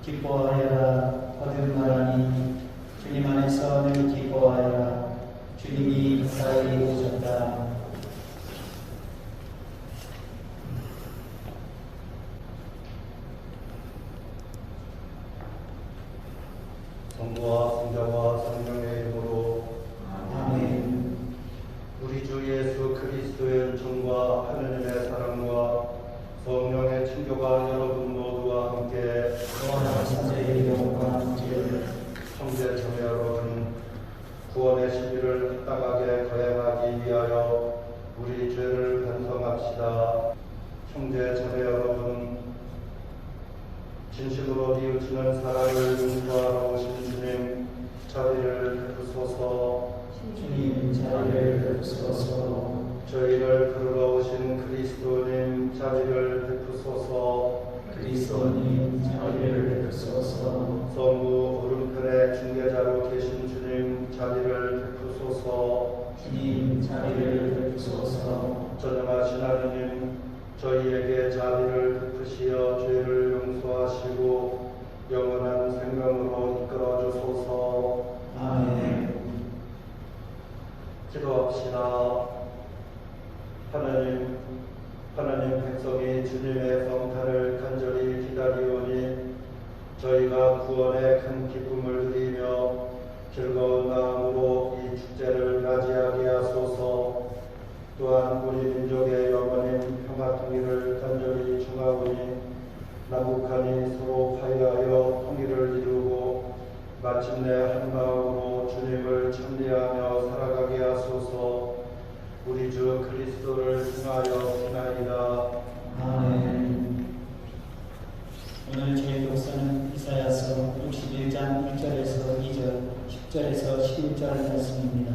기뻐하여라. 거듭말하니 주님 안에서 늘 기뻐하여라. 주님이 가까이 오셨다. 성부와 성자와 성령의 이름으로 아멘. 우리 주 예수 그리스도의 은총과 하느님의 사랑과 성령의 친교가 여러분 모두와 함께 또한 천재의 영광과 함께 형제 자매 여러분, 구원의 시비를 합당하게 거행하기 위하여 우리 죄를 반성합시다. 형제 자매 여러분, 진심으로 뉘우치는 사랑을 용서하러 오신 주님, 자비를 베푸소서. 주님 자비를 베푸소서. 저희를 부르러 오신 그리스도님, 자비를 베푸소서. 그리스도님 자비를 베푸소서. 성부 오른편에 중개자로 계신 주님, 자비를 베푸소서. 주님 자비를 베푸소서. 전능하신 하느님, 저희에게 자비를 베푸시어 죄를 용서하시고 영원한 생명으로 이끌어 주소서. 아멘. 기도합시다. 하나님 백성이 주님의 성탄을 간절히 기다리오니 저희가 구원의 큰 기쁨을 누리며 즐거운 마음으로 이 축제를 맞이하게 하소서. 또한 우리 민족의 영원인 평화 통일을 간절히 청하오니 남북한이 서로 화해하여 통일을 이루고 마침내 한 마음으로 주님을 찬미하며 살아가게 하소서. 우리 주 그리스도를 통하여 기나이다. 아멘. 오늘 저희 독서는 이사야서 61장 1절에서 2절, 10절에서 11절 말씀입니다.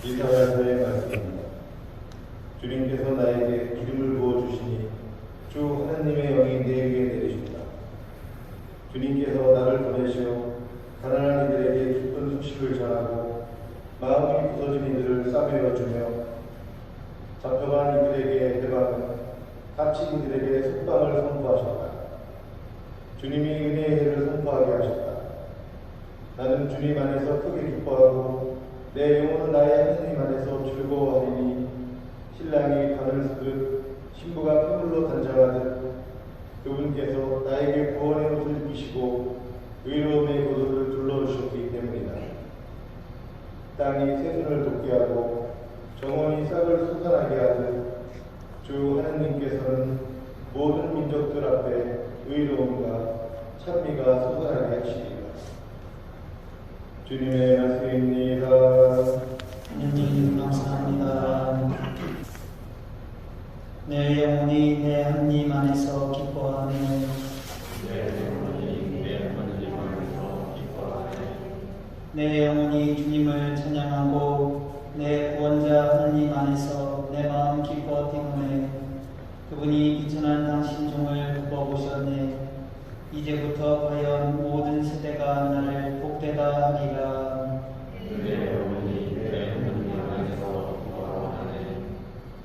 이사야서의 말씀입니다. 주님께서 나에게 기름을 부어주시니 주 하나님의 영이 내 위에 내리셨다. 주님께서 나를 보내시어 가난한 이들에게 기쁜 소식을 전하고 마음이 부서진 이들을 싸매어주며 잡혀간 이들에게 해방을, 갇힌 이들에게 석방을 선포하셨다. 주님이 은혜의 해를 선포하게 하셨다. 나는 주님 안에서 크게 기뻐하고 내 영혼은 나의 하나님 안에서 즐거워하리니 신랑이 관을 쓰듯 신부가 폐물로 단장하듯 그분께서 나에게 구원의 옷을 입히시고 의로움의 고도를 둘러주셨기 때문이다. 땅이 새순을 돋게 하고 정원이 싹을 솟아나게 하듯 주 하나님께서는 모든 민족들 앞에 의로움과 찬미가 솟아나게 하시리라. 주님의 말씀입니다. 하나님 감사합니다. 내 영혼이 내 하나님 안에서 기뻐하며 내 영혼이 주님을 찬양하고 내 구원자 하나님 안에서 내 마음 기뻐 뛰노네. 그분이 비천한 당신 종을 굽어보셨네. 이제부터 과연 모든 세대가 나를 복되다 하리라.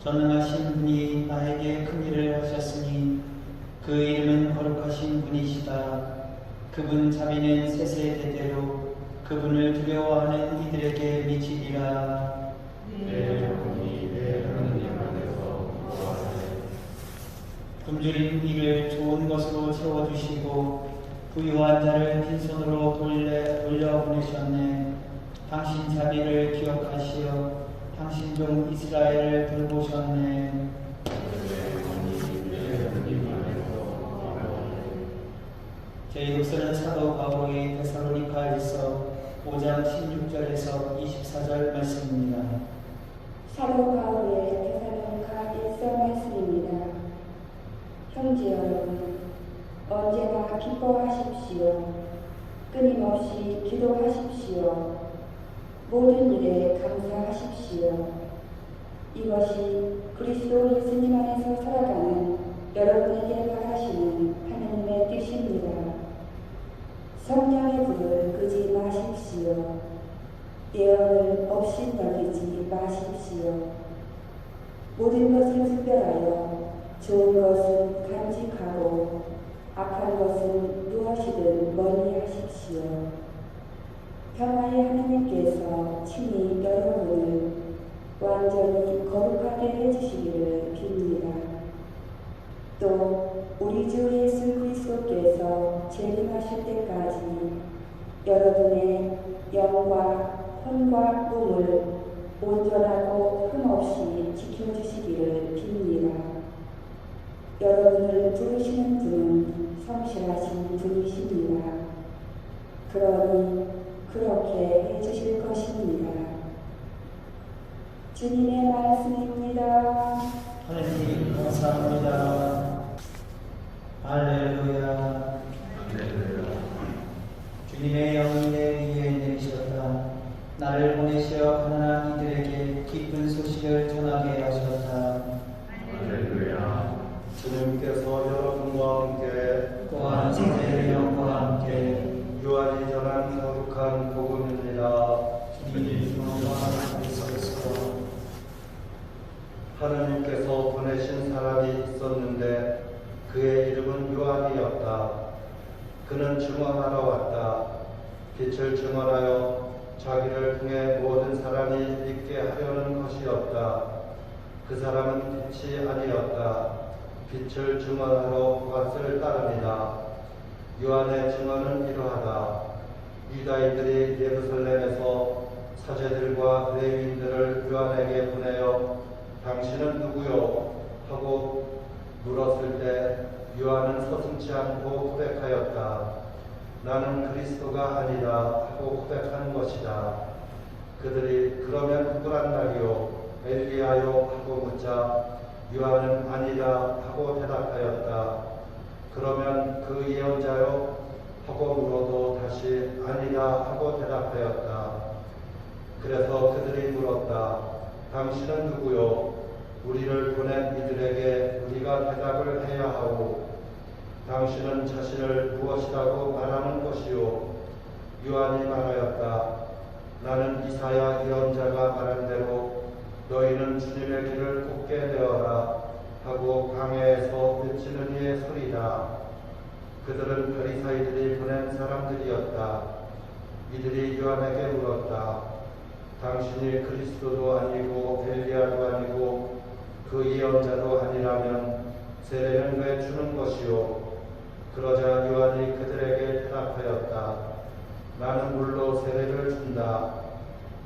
전능하신 분이 나에게 큰 일을 하셨으니 그 이름은 거룩하신 분이시다. 그분 자비는 세세대대로 그분을 두려워하는 이들에게 미치리라. 굶주린 이를 좋은 것으로 채워주시고 부유한 자를 빈손으로 돌려보내셨네. 당신 자비를 기억하시어 당신 종 이스라엘을 돌보셨네. 저희 독서는 사도 바울의 데살로니가에서 5장 16절에서 24절 말씀입니다. 사도 바울의 데살로니가 1서 말씀입니다. 형제 여러분, 언제나 기뻐하십시오. 끊임없이 기도하십시오. 모든 일에 감사하십시오. 이것이 그리스도 예수님 안에서 살아가는 여러분에게 바라시는 하나님의 뜻입니다. 성령의 불을 끄지 마십시오. 예언을 업신여기지 마십시오. 모든 것을 분별하여 좋은 것은 간직하고 악한 것은 무엇이든 멀리 하십시오. 평화의 하나님께서 친히 여러분을 완전히 거룩하게 해주시기를 빕니다. 또 우리 주 예수 그리스도께서 재림하실 때까지 여러분의 영과 혼과 몸을 온전하고 흠없이 지켜주시기를 빕니다. 여러분을 부르시는 분은 성실하신 분이십니다. 그러니 그렇게 해주실 것입니다. 주님의 말씀입니다. 하나님 감사합니다. 할렐루야. 주님의 영이 내 위에 내리셨다. 나를 보내시어 가난한 이들에게 기쁜 소식을 전하게 하셨다. 주님께서 여러분과 함께 또한 성령의 영과 함께 요한이 전한 거룩한 복음입니다. 주님 영광 받으소서. 하느님께서 보내신 사람이 있었는데 그의 이름은 요한이었다. 그는 증언하러 왔다. 빛을 증언하여 자기를 통해 모든 사람이 믿게 하려는 것이었다. 그 사람은 빛이 아니었다. 빛을 증언하러 왔을 따름이다. 요한의 증언은 이러하다. 유다인들이 예루살렘에서 사제들과 레위인들을 요한에게 보내어 당신은 누구요? 하고 물었을 때 요한은 서슴지 않고 고백하였다. 나는 그리스도가 아니다 하고 고백한 것이다. 그들이 그러면 누구란 말이요? 엘리야요? 하고 묻자 요한은 아니다 하고 대답하였다. 그러면 그 예언자요? 하고 물어도 다시 아니다 하고 대답하였다. 그래서 그들이 물었다. 당신은 누구요? 우리를 보낸 이들에게 우리가 대답을 해야 하오. 당신은 자신을 무엇이라고 말하는 것이요? 요한이 말하였다. 나는 이사야 예언자가 말한 대로 너희는 주님의 길을 곱게 되어라 하고 광야에서 외치는 이의 소리다. 그들은 바리사이들이 보낸 사람들이었다. 이들이 요한에게 물었다. 당신이 그리스도도 아니고 엘리야도 아니고 그 예언자도 아니라면 세례는 왜 주는 것이요? 그러자 요한이 그들에게 대답하였다. 나는 물로 세례를 준다.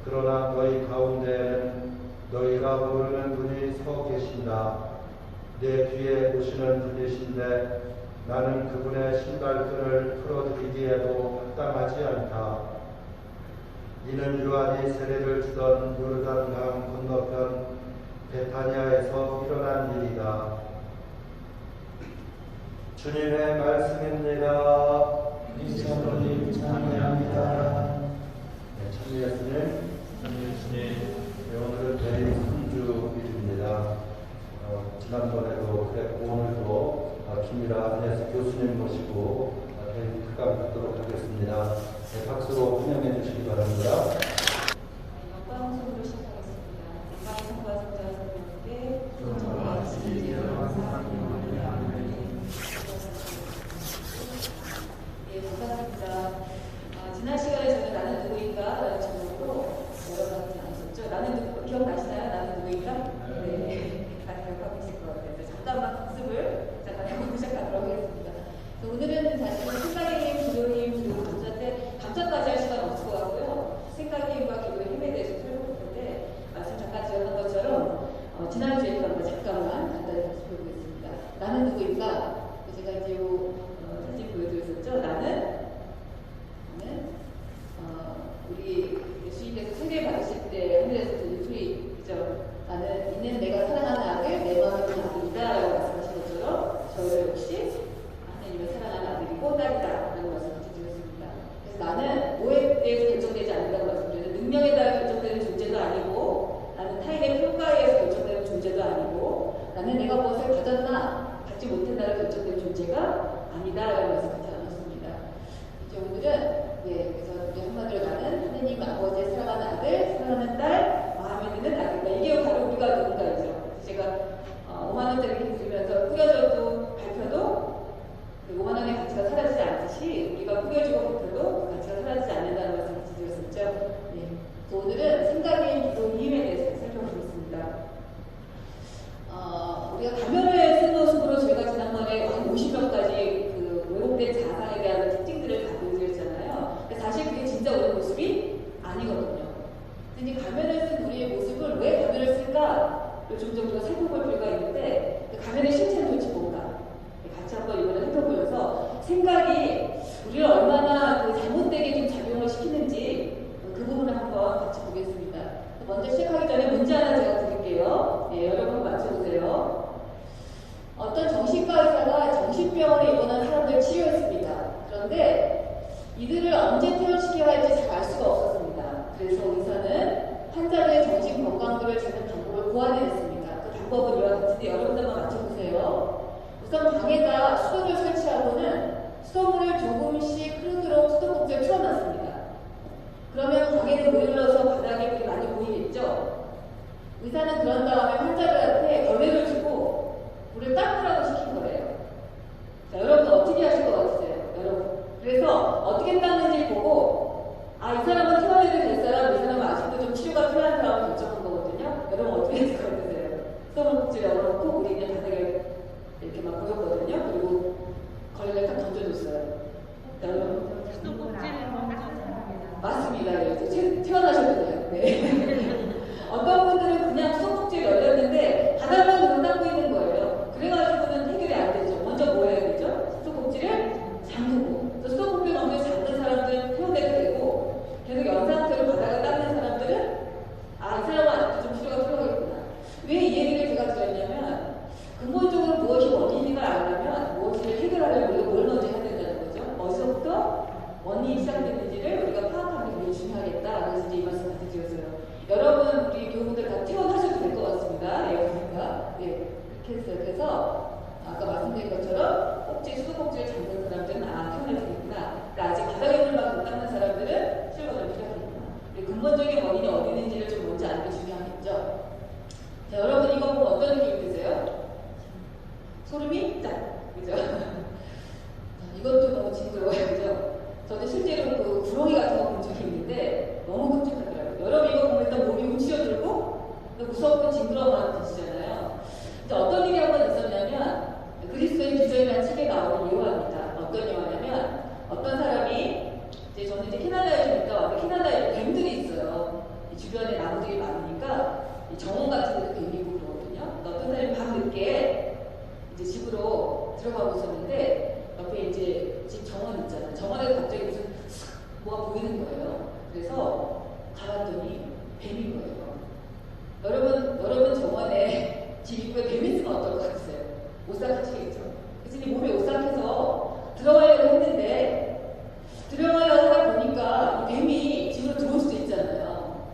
그러나 너희 가운데에는 너희가 모르는 분이 서 계신다. 내 뒤에 오시는 분이신데 나는 그분의 신발끈을 풀어드리기에도 합당하지 않다. 이는 요한이 세례를 주던 요르단강 건너편 베타니아에서 일어난 일이다. 주님의 말씀입니다. 그리스도를 찬양합니다. 참 예수님, 오늘은 대리 3주일입니다. 지난번에도 그랬고 오늘도 김미라 안에서 교수님 모시고 대리 특강 받도록 하겠습니다. 박수로 환영해 주시기 바랍니다. 영광송으로 시작하겠습니다. 영광송과 성자성님께 존경하시기를 예, 감사합니다. 지난 시간에 저는 나는 누구인가 라는 제목으로 여러 가지 나눴었죠. 나는 누구, 기억나시나요? 나는 누구인가? 네, 다 기억하고 있을 것 같아요. 잠깐만 학습을 잠깐 해보고 시작하도록 하겠습니다. 오늘은 사실 생각의 힘, 기도의 힘, 그리고 감사한테 감사까지 할 시간 없을 것 같고요. 생각의 힘, 가치가 사라지지 않듯이 우리가 꾸며주고 바꿔도 그 가치가 사라지지 않는다는 말씀을 드렸었죠. 네. 오늘은 생각의 기도 힘에 대해서 살펴보겠습니다. 우리가 가면을 쓴 모습으로 저희가 지난번에 한 50명까지 그 왜곡된 자상에 대한 특징들을 다 보여드렸잖아요. 근데 사실 그게 진짜 우리 모습이 아니거든요. 근데 가면을 쓴 우리의 모습을 왜 가면을 쓸까를 좀 더 우리가 살펴볼 필요가 있는데 가면의 실체는 도대체 뭔가 같이 한번 이번에 살펴보면서 생각이 우리를 얼마나 그 잘못되게 좀 작용을 시키는지 그 부분을 한번 같이 보겠습니다. 먼저 시작하기 전에 문제 하나 제가 드릴게요. 네, 여러분 맞춰보세요. 어떤 정신과 의사가 정신병원에 입원한 사람들을 치료했습니다. 그런데 이들을 언제 퇴원시켜야 할지 잘 알 수가 없었습니다. 그래서 의사는 환자들의 정신 건강도를 재는 방법을 고안해냈습니다. 그 방법은 이와 같은데 여러분들 한번 맞춰보세요. 우선 방에다 수도를 설치하고는 수돗물을 조금씩 흐르도록 수도꼭지를 틀어놨습니다. 그러면 방에는 물이 흘러서 바닥에 물이 많이 보이겠죠? 의사는 그런 다음에 환자들한테 걸레를 주고 물을 닦으라고 시킨 거예요. 자, 여러분 어떻게 하실 것 같으세요? 여러분. 그래서 어떻게 닦는지 보고 이 사람은 퇴원해도 될 사람, 이 사람은 아직도 좀 치료가 필요한 사람을 결정한 거거든요. 여러분 어떻게 하실 것 같으세요? 수돗꼭지를 열어놓고 물이 이제 바닥에 이렇게 막 보였거든요. 그리고 걸레를 딱 던져줬어요. 여러분. 맞습니다. 네, 퇴원하셔도 돼요. 네. 어떤 분들은 그냥 수도꼭지를 열렸는데 바닥만 닦고 있는 거예요. 그래가지고는 해결이 안 되죠. 먼저 뭐 해야 되죠? 수도꼭지를 잠그고. 또 수도꼭지를 너무 잠근 사람들은 퇴원해도 되고 계속 연 상태로 바닥을 닦는 사람들은 이 사람은 아직도 좀 치료가 필요하겠구나. 왜 이 얘기를 제가 드렸냐면 근본적으로 무엇이 원인인가 알려면 무엇을 해결하려면 우리가 뭘 먼저 해야 된다는 거죠. 어디서부터 원인이 시작됐는지를 우리가 파악하는 게 굉장히 중요하겠다. 그래서 이제 이 말씀 같이 드렸어요. 여러분, 우리 교우분들 다 퇴원하셔도 될 것 같습니다. 예언니까. 네, 그렇게 했어요. 그래서 아까 말씀드린 것처럼 수도꼭지를 잠근 사람들은 퇴원해도 되겠구나. 아직 바닥에 물만 못 닦는 사람들은 치료가 좀 필요하겠구나. 근본적인 원인이 어디 있는지를 좀 먼저 아는 게 중요하겠죠. 자, 여러분 이거 보면 어떤 느낌이 드세요? 소름이 짠! 그죠? 이것도 너무 징그러워요. 그죠? 저는 실제로 그 구렁이 같은 거 본 적이 있는데 너무 끔찍하더라고요. 여러분 이거 보면 일단 몸이 움츠러들고 무섭고 징그러워하는 뜻이잖아요. 근데 어떤 일이 한 번 있었냐면 그리스도의 기적이라는 책에 나오는 예화입니다. 어떤 예화냐면 어떤 사람이 저는 이제 캐나다에 좀 있다 왔는데 캐나다에 뱀들이 있어요. 이 주변에 나무들이 많으니까 이 정원 같은 데도 뱀이 있고 그러거든요. 어떤 사람이 밤늦게 이제 집으로 들어가고 있었는데 옆에 이제 집 정원 있잖아요. 정원에 갑자기 무슨 뭐가 보이는 거예요. 그래서 가봤더니 뱀인 거예요. 여러분 정원에 집 입구에 뱀 있으면 어떨 것 같으세요? 오싹하시겠죠? 그래서 몸이 오싹해서 들어가려고 했는데 들어가려고 하다 보니까 이 뱀이 집으로 들어올 수도 있잖아요.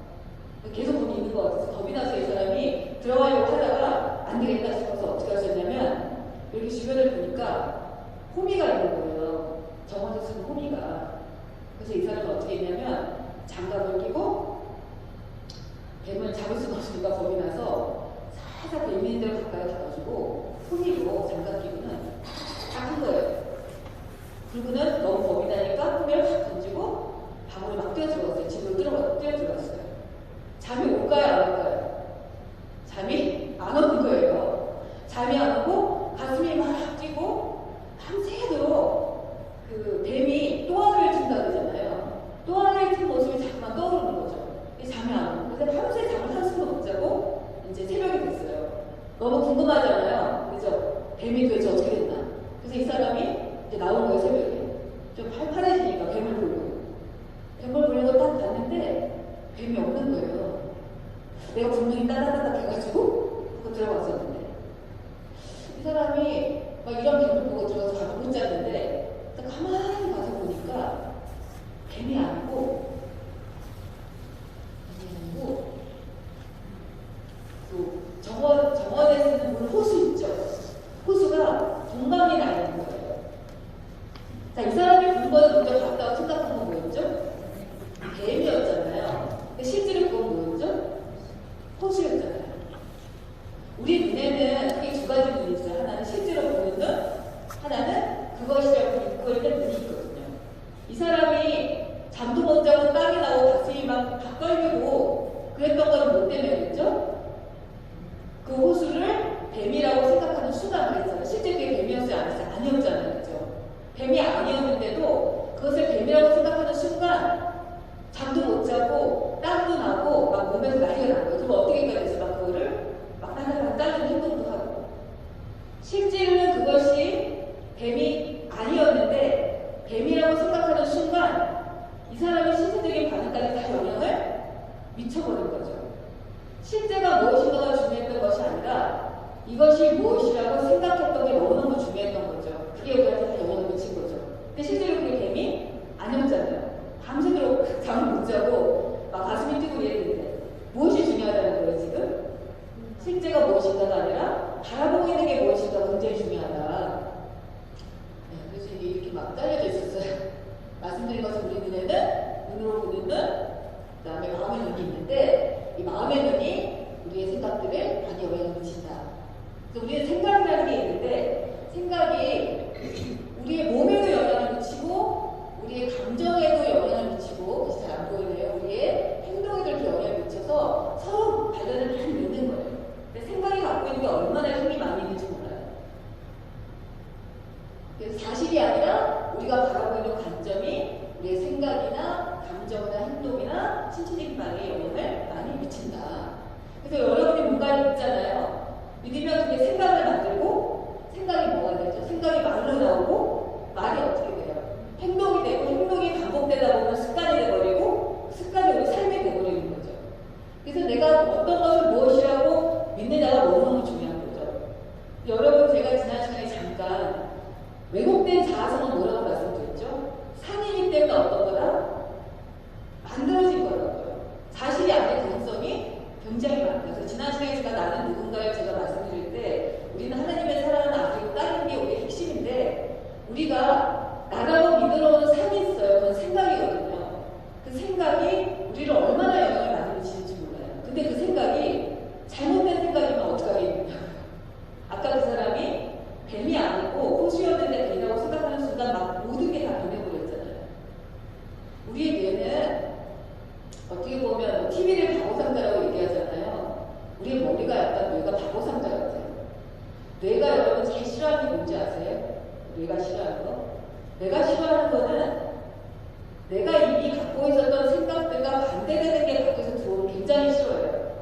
계속 거기 있는 것 같아서 겁이 나서 이 사람이 들어가려고 하다가 안 되겠다 싶어서 어떻게 하셨냐면 이렇게 주변을 보니까 호미가 있는 거예요. 정원에서 쓰는 호미가. 그래서 이 사람은 어떻게 했냐면 장갑을 끼고 뱀을 잡을 수가 없으니까 겁이 나서 살짝 뱀 있는 데로 가까이 가가지고 호미로 장갑 끼고는 딱 한 거예요. 그리고는 너무 겁이 나니까 호미를 확 던지고 방으로 막 뛰어들어갔어요. 집으로 뛰어들어갔어요. 잠이 올까요? 안 올까요? 잠이 안 오는 거예요. 잠이 안 오고 가슴이 막 뛰고 밤새도록 그 뱀이 또한을 튼다 그러잖아요. 또한을 튼 모습이 자꾸만 떠오르는 거죠. 잠이 안 오고. 그래서 밤새 잠을 한숨도 못 자고 이제 새벽이 됐어요. 너무 궁금하잖아요. 그죠? 뱀이 도대체 어떻게 됐나. 그래서 이 사람이 이제 나온 거예요, 새벽에. 좀 팔팔해지니까 뱀을 보려고. 뱀을 보려고 딱 봤는데 뱀이 없는 거예요. 내가 분명히 따다다닥 해가지고 그거 들어갔었는데 이 사람이 막 이런 뱀을 보고 들어가서 잠을 못 잤는데 딱 가만히 가서 보니까 뱀이 아니고 그 정원에 쓰는 물 호수 있죠. 호수가 동방이 나 있는 거예요. 자, 이 사람이 본 거는 먼저 봤다고 생각한 건 뭐였죠? 뱀이었잖아요. 근데 실제로 그건 뭐였죠? 호수였잖아요. 우리 눈에는 크게 두 가지 눈이 있어요. 하나는 실제로 보는 눈, 하나는 그것이라고 믿고 있는 이 사람이 잠도 못 자고 땀이 나고 가슴이 막 떨리고 그랬던 건 뭐 때문이겠죠? 그 호수를 뱀이라고 생각하는 순간 그랬잖아요. 실제 그게 뱀이었어요? 아니었잖아요. 그죠? 뱀이 아니었는데도 그것을 뱀이라고 생각하는 순간 잠도 못 자고 땀도 나고 막 몸에서 난리가 난 거예요. 그럼 어떻게까지 해서 막 그거를 막 나가다가 다른 행동도 하고 실제로는 그것이 뱀이 아니었는데 뱀이라고 생각하는 순간 이 사람의 신체적인 반응까지 다 영향을 미쳐버린 거죠. 실제가 무엇인가가 중요했던 것이 아니라 이것이 무엇이라고 생각했던 게 너무너무 중요했던 거죠. 그게 우리한테 다 영향을 미친 거죠. 근데 실제로 그게 뱀이 아니었잖아요. 밤새도록 잠을 못 자고 막 가슴이 뛰고 이랬는데 무엇이 중요하다는 거예요 지금? 실제가 무엇인가가 아니라 바라보고 있는 게 무엇인가 굉장히 중요하다. 네, 그래서 이게 이렇게 막 잘려져 있었어요. 말씀드린 것은 우리 눈에는 눈으로 보는 눈, 그 다음에 마음의 눈이 있는데 이 마음의 눈이 우리의 생각들에 많이 영향을 미친다. 그래서 우리의 생각이라는 게 있는데 생각이 우리의 몸에도 영향을 미치고 우리의 감정에도 영향을 미치고 그것이 잘 안 보이네요. 우리의 행동에도 이렇게 영향을 미쳐서 서로 발견을 많이 있는 거예요. 근데 생각이 갖고 있는 게 얼마나 힘이 많이 있는지 몰라요. 그래서 사실이 아니라 우리가 바라보고 있는 관점이 우리의 생각이나 감정이나 행동이나 신체적인 반응에 영향을 많이 미친다. 그래서 여러분이 뭔가 있잖아요. 믿으면 그게 생각을 만들고 생각이 뭐가 되죠? 생각이 말로 나오고 말이 어떻게 돼요? 행동이 되고 행동이 반복되다 보면 습관이 돼버리고 습관이 우리 삶이 돼버리는 거죠. 그래서 내가 어떤 것을 무엇이라고 믿느냐가 너무너무 중요한 거죠. 여러분 제가 지난 시간에 잠깐 왜곡된 자아성은 뭐라고 말씀드렸죠? 상이기 때문에 어떤 거다? 만들어진 거라고요. 사실이 아닐 가능성이 굉장히 많다. 그래서 지난 시간에 제가 나는 누군가를 제가 말씀드릴 때 우리는 하나님의 사랑하는 아들이고 딸인 게 우리의 핵심인데 우리가 나라고 믿으러오는 삶이 있어요. 그건 생각이거든요. 그 생각이 우리를 얼마나 영향을 많이 미치는지 몰라요. 근데 그 생각이 잘못된 생각이면 어떡하겠냐고요. 아까 그 사람이 뱀이 아니고 호수였는데 뱀이라고 생각하는 순간 막 모든 게 다 변해버렸잖아요. 우리의 뇌는 어떻게 보면 TV를 바보상자라고 얘기하잖아요. 우리의 머리가 약간 뇌가 바보상자 같아요. 뇌가 여러분 제일 싫어하는 게 뭔지 아세요? 뇌가 싫어하는 거? 내가 싫어하는 거는 내가 이미 갖고 있었던 생각들과 반대되는 게 밖에서 들어오면 굉장히 싫어요.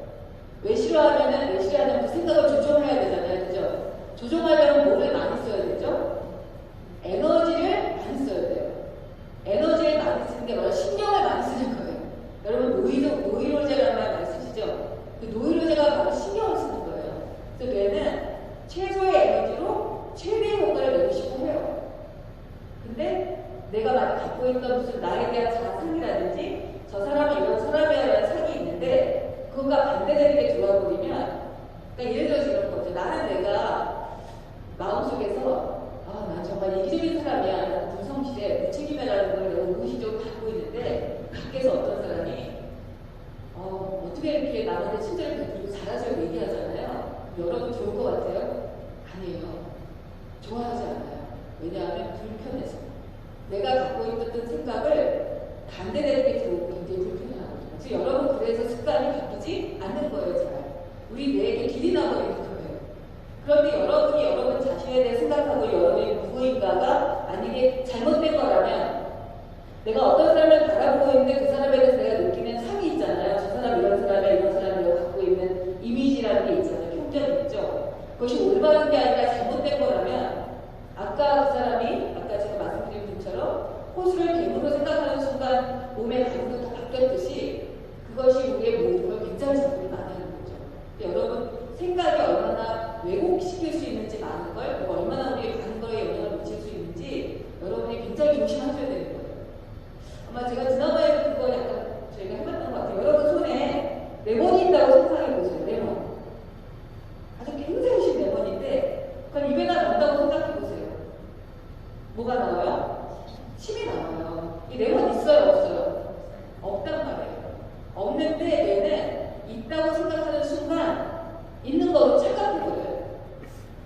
왜 싫어하냐면 왜 싫어하냐면 그 생각을 조정해야 되잖아요. 그죠? 조정하려면 뭐를 많이 써야 되죠? 에너지를 많이 써야 돼요. 에너지를 많이 쓰는 게 바로 신경을 많이 쓰는 거예요. 여러분 노이로제라는 말 많이 쓰시죠? 그 노이로제가 바로 신경을 쓰는 거예요. 그래서 뇌는 최소의 에너지로 최대의 효과를 내고 싶어 해요. 근데 내가 많이 갖고 있던 무슨 나에 대한 자상이라든지 저 사람이 이런 사람이라는 상이 있는데 그것과 반대되는 게 들어와 버리면 그러니까 예를 들어서 이런 거죠. 나는 내가 마음속에서 난 정말 이기적인 사람이야. 나는 불성실해. 무책임이라는 걸 내가 무의식적으로 갖고 있는데 밖에서 어떤 사람이 어떻게 이렇게 남한테 친절을 베풀고 잘하자고 얘기하잖아요. 여러분 좋을 것 같아요? 아니에요. 좋아하지 않아요. 왜냐하면 불편해서. 내가 갖고 있던 생각을 반대되는 게 들어오고 굉장히 불편해하거든요. 그래서 여러분 그래서 습관이 바뀌지 않는 거예요. 잘. 우리 뇌에게 길이 나버리는 거예요. 그런데 여러분이 여러분 자신에 대해 생각하고 여러분이 누구인가가 만약에 잘못된 거라면 내가 어떤 사람을 바라보고 있는데 그 사람에 대해서 내가 느끼는 상이 있잖아요. 저 사람 이런 사람이야 이런 사람이라고 갖고 있는 이미지라는 게 있잖아요. 편견이 있죠. 그것이 올바른 게 아니라 잘못된 거라면 아까 그 사람이 아까 제가 말씀드린 분처럼 호수를 뱀으로 생각하는 순간 몸의 반응도 다 바뀌었듯이 그것이 우리의 모습을 굉장히 작용을 많이 하는 거죠. 여러분 생각이 얼마나 왜곡시킬 수 있는지 많은 걸 그리고 얼마나 우리의 가는 거에 영향을 미칠 수 있는지 여러분이 굉장히 조심하셔야 되는 거예요. 아마 제가 지난번에도 그거 약간 저희가 해봤던 것 같아요. 여러분 손에 레몬이 있다고 상상해보세요. 레몬. 아주 굉장히 신 레몬인데 그럼 입에다 넣는다고 생각해보세요. 뭐가 나와요? 침이 나와요. 이 레몬 있어요? 없어요? 없단 말이에요. 없는데 얘는 있다고 생각하는 순간 있는 거로 착각해버려요.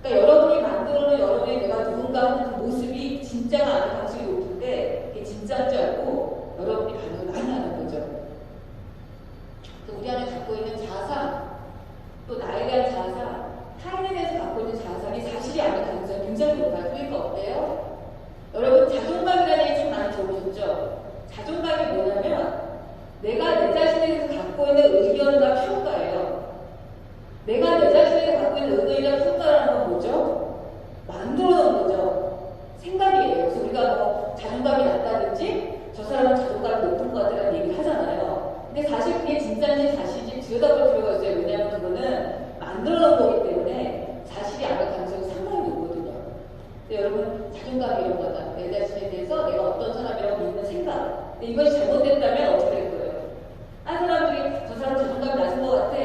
그러니까 여러분이 만들어놓은 여러분의 내가 누군가 하는 그 모습이 진짜가 아닌 가능성이 높은데 이게 진짜인 줄 근데 이것이 잘못됐다면 어떻게 될 거예요? 한 사람들이 저 사람 자존감이 낮은 것 같아.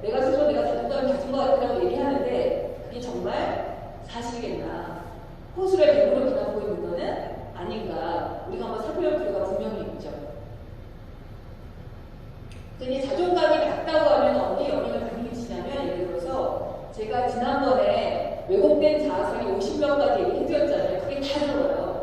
내가 스스로 내가 자존감이 낮은 것 같다고 얘기하는데 그게 정말 사실이겠나? 호술의 배우를 바라보고 있는 거는 아닌가? 우리가 한번 살펴볼 필요가 분명히 있죠. 근데 자존감이 낮다고 하면 어디에 영향을 많이 미치냐면 예를 들어서 제가 지난번에 왜곡된 자아상이 50몇 가지 얘기해드렸잖아요. 그게 다 들어가요.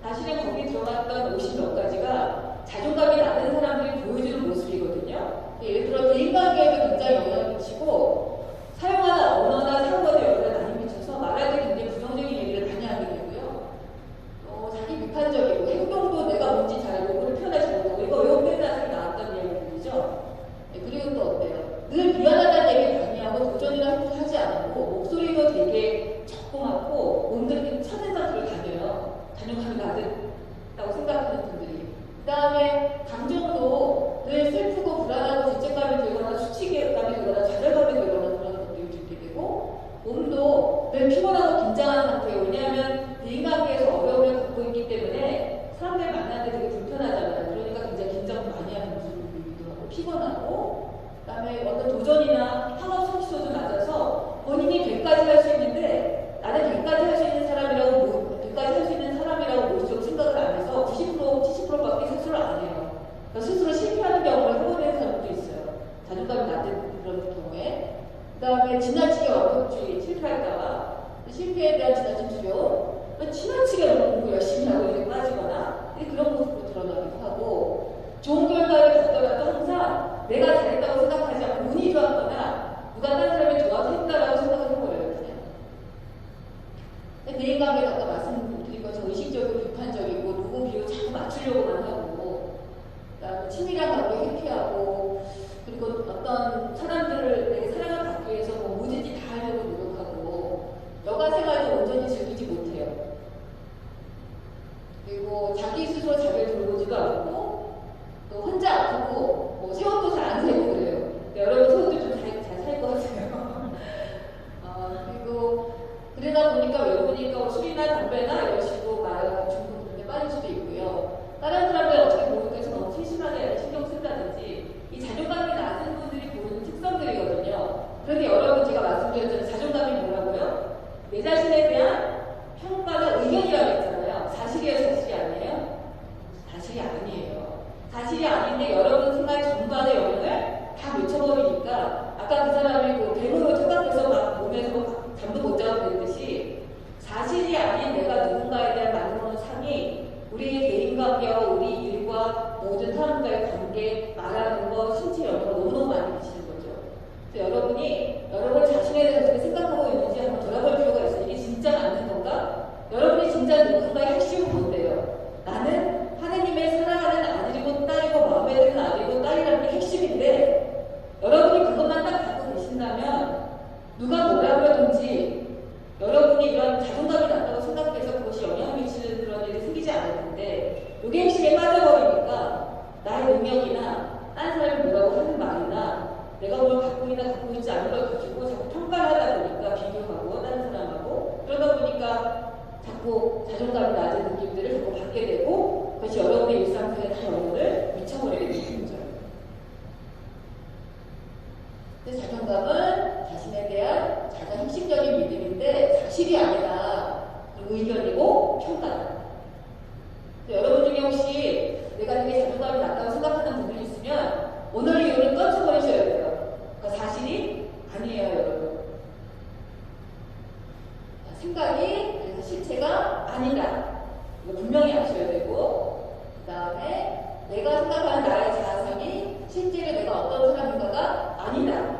사실은 거기 들어갔던 50몇 가지가 자존감이 낮은 사람들이 보여주는 모습이거든요. 예를 들어 대인관계에도 굉장히 영향을 미치고 사용하는 언어나 사고에도 영향을 많이 미쳐서 말할 때 굉장히 부정적인 얘기를 많이 하게 되고요. 자기 비판적이고 행동도 내가 뭔지 잘 모르고 표현을 잘 모르고 이거 왜곡된 자아상이 나왔던 얘기들이죠. 그리고 또 어때요? 늘 미안하다는 얘기를 많이 하고 도전이나 행동하지 않고 목소리도 되게 적고맣고 온들이 찾는 상태로 다녀요. 자존감이 낮다고 생각하는 분들이. 그 다음에 감정도 늘 슬프고 불안하고 죄책감이 들거나 수치감이 들거나 좌절감이 들거나 그런 것들이 들게 되고 몸도 늘 피곤하고 긴장한 상태예요. 왜냐하면 대인관계에서 어려움을 겪고 있기 때문에 사람들 만날 때 되게 불편하잖아요. 그러니까 굉장히 긴장도 많이 하는 모습을 보이기도 하고 피곤하고 그다음에 어떤 도전이나 학업 성취도도 낮아서 본인이 100까지 할 수 있는데 나는 100까지 할 수 있는 사람이라고 100까지 할 수 있는 사람이라고 모르고 생각을 안 해서 90% 70%밖에 스스로 안 해요. 그러니까 스스로 실패하는 경우를 해보는 사람도 있어요. 자존감이 낮은 그런 경우에. 그다음에 지나치게 완벽주의 실패할까봐 실패에 대한 지나친 두려움, 지나치게 공부 열심히 하고 이제 빠지거나 그런 모습으로 드러나기도 하고 좋은 결과를 갖더라도 항상 내가 잘했다고 생각하지 않고 운이 좋았거나 누가 다른 사람이 도와서 했다라고 생각을 해버려요. 그냥 대인관계도 아까 말씀드린 것처럼 의식적이고 비판적이고 누구 비유 자꾸 맞추려고만 하고 그다음에 친밀한 관계 회피하고 그리고 어떤 사람들을 내게 사랑을 받기 위해서 뭐 뭐든지 다 하려고 노력하고 여가 생활도 온전히 즐기지 못해요. 그리고 자기 스스로 자기를 돌보지도 않고 또 혼자 아프고 뭐 세월도 잘 안 살고 그래요. 여러분 세월도 좀 잘 살 것 같아요. 그리고 그러다 보니까 왜 보니까 술이나 담배나 이런 식으로 말하는 중독에 빠질 수도 있고요. 다른 사람들 어떻게 보니까 너무 세심하게 신경 쓴다든지 이 자존감이 낮은 분들이 보이는 특성들이거든요. 그런데 여러분 제가 말씀드렸잖아요. 자존감이 뭐라고요? 내 자신에 대한 평가가 의견이라고 했잖아요. 사실이에요, 사실이 아니에요? 사실이 아니에요. 사실이 아닌데 여러분 생활 전반의 영향을 다 미쳐버리니까 아까 그 사람이 그 뱀으로 착각해서 막 몸에서 막 잠도 못 자고 그랬듯이 사실이 아닌 내가 누군가에 대한 말하는 상이 우리의 대인관계와 우리 일과 모든 사람과의 관계, 말하는 거, 신체 영향을 너무너무 많이 미치는 거죠. 그래서 여러분이 여러분 자신에 대해서 어떻게 생각하고 있는지 한번 돌아볼 필요가 있어요. 이게 진짜 맞는 건가? 여러분이 진짜 누군가의 핵심은 뭔데요? 나는 하느님의 사랑하는 아들이고 딸이고 마음에 드는 아들이고 딸이라는 게 핵심인데 여러분이 그것만 딱 갖고 계신다면 누가 뭐라 그러든지 여러분이 이런 자존감이 낮다고 생각해서 그것이 영향을 미치는 그런 일이 생기지 않았는데 이게 핵심에 빠져버리니까 나의 능력이나 다른 사람이 뭐라고 하는 말이나 내가 뭘 갖고 있나 갖고 있지 않은 걸 가지고 자꾸 평가를 하다 보니까 비교하고 다른 사람하고 그러다 보니까 자꾸 자존감이 낮은 느낌들을 자꾸 받게 되고 그것이 여러분의 일상생활에 다 영향을 미쳐버리게 되는 거죠. 근데 자존감은 자신에 대한 가장 핵심적인 믿음인데 사실이 아니다. 의견이고 평가다. 여러분 중에 혹시 내가 되게 자존감이 낮다고 생각하는 분들이 있으면 오늘 이유를 떨쳐버리셔야 돼요. 그러니까 사실이 아니에요, 여러분. 생각이 그래서 실체가 아니다. 이거 분명히 아셔야 되고 그 다음에 내가 생각하는 나의 자아상이 실제로 내가 어떤 사람인가가 아니다.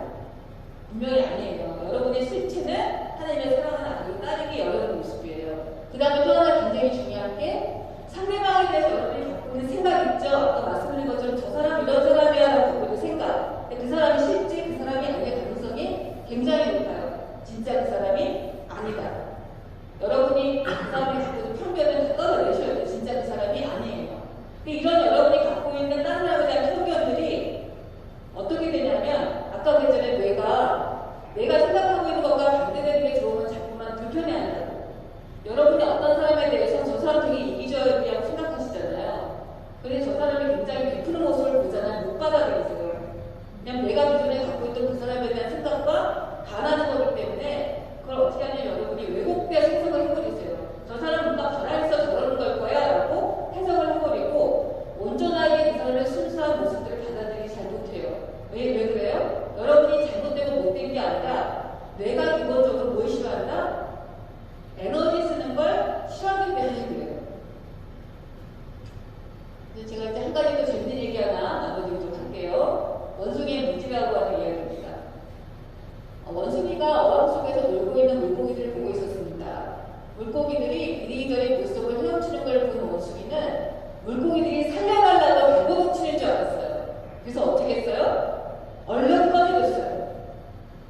분명히 아니에요. 여러분의 실체는 하나님의 사랑하는 아들, 딸에게 여러분의 모습이에요. 그 다음에 또 하나 굉장히 중요한 게 상대방에 대해서 여러분이 갖고 있는 생각 있죠? 아까 말씀드린 것처럼 저 사람 이런 사람이야 라고 갖고 있는 생각. 근데 그 사람이 실제 그 사람이 아닐 가능성이 굉장히 높아요. 진짜 그 사람이 아니다. 여러분이 그 사람이 갖고 있는 편견을 다 떨어내셔야 돼요. 진짜 그 사람이 아니에요. 이런 여러분이 갖고 있는 다른 사람에 대한 편견들이 어떻게 되냐면 아까 우리 그래서 제가 이제 한 가지 더 재밌는 얘기 하나 나눠드리도록 할게요. 원숭이의 무지라고 하는 이야기입니다. 원숭이가 어항 속에서 놀고 있는 물고기들을 보고 있었습니다. 물고기들이 이리저리 물속을 헤엄치는 걸 본 원숭이는 물고기들이 살려달라고 배고픔 치는 줄 알았어요. 그래서 어떻게 했어요? 얼른 꺼내줬어요.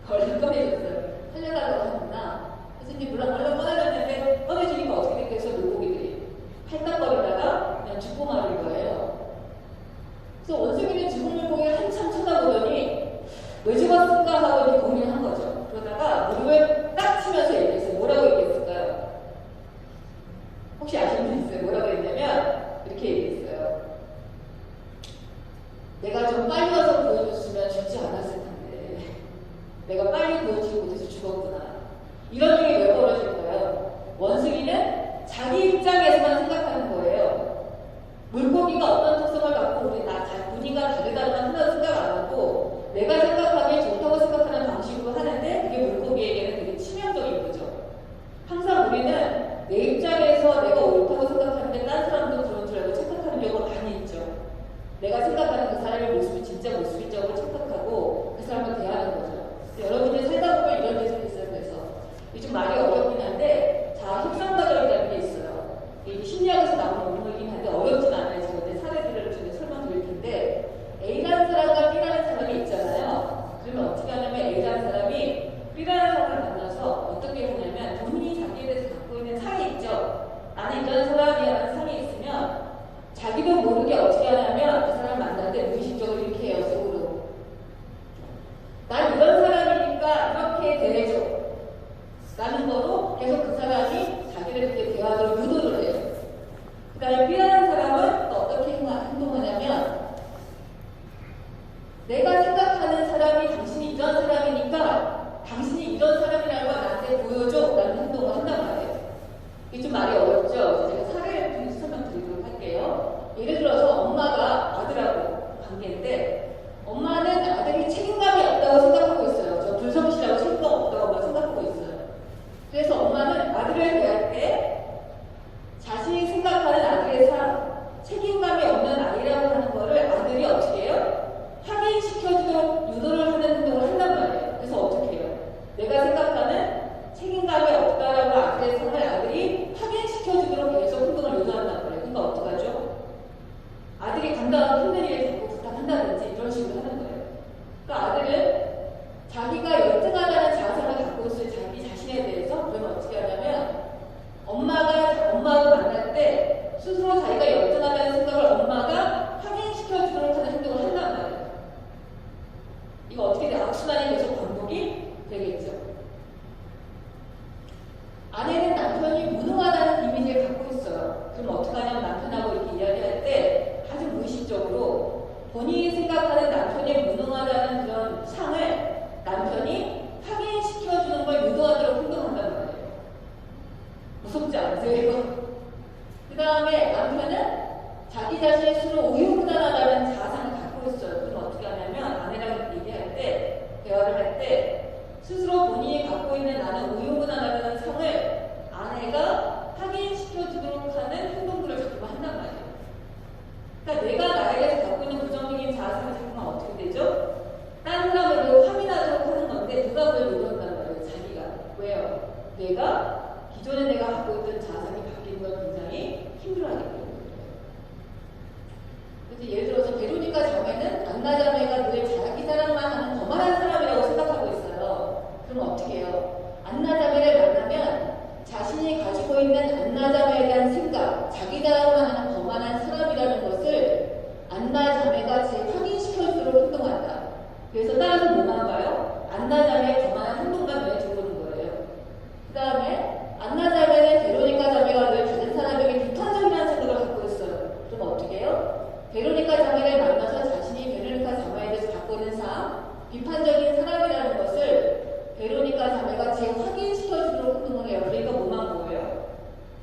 얼른 꺼내줬어요. 살려달라고 하는구나. 그래서 이제 물론 얼른 꺼내줬는데 꺼내주니까 어떻게 됐겠어요? 물고기들이 팔딱거리다가 그냥 죽고 마는 거예요. 그래서 원숭이는 죽은 물고기를 한참 쳐다보더니 왜 죽었을까 하고 이제 고민한 거죠. 그러다가 무릎을 딱 치면서 얘기했어요. 뭐라고 얘기했을까요? 혹시 아시는 분 있어요? 뭐라고 했냐면 이렇게 얘기했어요. 내가 좀 빨리 와서 보여줬으면 죽지 않았을 텐데 내가 빨리 보여주지 못해서 죽었구나. 이런 일이 왜 벌어질까요? 원숭이는 자기 입장에서만 생각하는 거예요. 물고기가 어떤 특성을 갖고 우리 무늬가 다르다는 하나도 생각 안 하고 내가 생각하기에 좋다고 생각하는 방식으로 하는데 그게 물고기에게는 되게 치명적인 거죠. 항상 우리는 내 입장에서 내가 옳다고 생각하는데 딴 사람도 그런 줄 알고 착각하는 경우가 많이 있죠. 내가 생각하는 그 사람의 모습이 진짜 모습이적으로 착각하고 그 사람을 대하는 거죠. 여러분들 살다 보면 이런 일이 있어요. 그래서 이게 좀 말이 어렵긴 한데 자, 협상과정이라는 게 있어요. 이게 심리학에서 나오는 용어이긴 한데 어렵진 않아요. 제가 이제 사례들을 좀 설명드릴 텐데 A라는 사람과 B라는 사람이 있잖아요. 그러면 어떻게 하냐면 A라는 사람이 B라는 사람을 만나서 어떻게 하냐면 본인이 자기에 대해서 갖고 있는 상이 있죠. 나는 이런 사람이라는 상이 있으면 자기도 모르게 어떻게 하냐면 그 사람을 만날 때 무의식적으로 이렇게 해요. 속으로. 난 이런 사람이니까 이렇게 대해줘. 라는 거로 계속 그 사람이 자기를 그렇게 대화하도록 유도를 해요. 그 다음에 B라는 사람은 또 어떻게 행동하냐면 내가 생각하는 사람이 당신이 이런 사람이니까 당신이 이런 사람이라는 걸 나한테 보여줘 라는 행동을 한단 말이에요. 이게 좀 말이 어렵죠? 제가 사례를 통해서 설명드리도록 할게요. 예를 들어서 엄마가 아들하고 관계인데 엄마는 아들이 책임감이 없다고 생각하고 있어요. 저 불성실하고 책임감 없다고 생각하고 있어요. 그래서 엄마는 아들을 대할 때 자신이 생각하는 아들의 삶, 책임감이 없는 아이라고 하는 거를 아들이 어떻게 해요? 확인시켜주도록 유도를 하는 행동을 한단 말이에요. 그래서 어떻게 해요? 내가 생각하는 책임감이 없다라고 아들의 삶을 아들이 확인시켜주도록 계속 행동을 유도한단 말이에요. 그러니까 어떡하죠? 아들이 감당하기 힘든 일을 자꾸 부탁한다든지 이런 식으로 하는 거예요. 그러니까 아들은 자기가 열등하다는 자아상을 갖고 있어요. 자기 자신에 대해서. 그러면 어떻게 하냐면 엄마가 만날 때 스스로 자기가 열등하다는 생각을 엄마가 확인시켜주도록 하는 행동을 한단 말이에요. 이거 어떻게 돼요? 악순환이 계속 반복이 되겠죠. 아내는 남편이 무능하다는 이미지를 갖고 있어요. 그럼 어떻게 하냐면 남편하고 이렇게 이야기할 때 아주 무의식적으로 본인이 생각하는 남편이 무능하다는 그런 상을 남편이 확인시켜주는 걸 유도하도록 행동한단 말이에요. 무섭지 않으세요? 그 다음에 남편은 자기 자신이 스스로 우유부단하다는 자아상을 갖고 있어요. 그럼 어떻게 하냐면 아내랑 얘기할 때, 대화를 할 때 스스로 본인이 갖고 있는 나는 우유부단하다는 상을 아내가 확인시켜주도록 하는 행동들을 자꾸만 한단 말이에요. 그러니까 내가 나에 대해서 갖고 있는 부정적인 자아상을 자꾸만 어떻게 되죠? 다른 사람을 확인하도록 하는 건데 누가 그걸 요구한단 말이에요. 자기가. 왜요? 기존에 내가 갖고 있던 자아상이 바뀌는 걸 굉장히 힘들어하기 때문에. 그래서 예를 들어서 베로니카 자매는 안나 자매가 늘 자기 사랑만 하는 거만한 사람이라고 생각하고 있어요. 그럼 어떻게 해요? 안나 자매를 만나면 자신이 가지고 있는 안나 자매에 대한 생각, 자기 자랑만 하는 거만한 사람이라는 것을 안나 자매가 확인시켜주도록 행동한다. 그래서 따라서 뭐만 봐요? 안나 자매의 거만한 행동만 눈에 들어오는 거예요. 그 다음에 안나 자매는 베로니카 자매가 늘 다른 사람에게 비판적이라는 생각을 갖고 있어요. 그럼 어떻게 해요? 베로니카 자매를 만나서 자신이 베로니카 자매에 대해서 갖고 있는 삶, 비판적인 사람이라는 것을 베로니카 자매가 확인시켜주도록 행동을 해요. 그러니까 뭐만 보여요?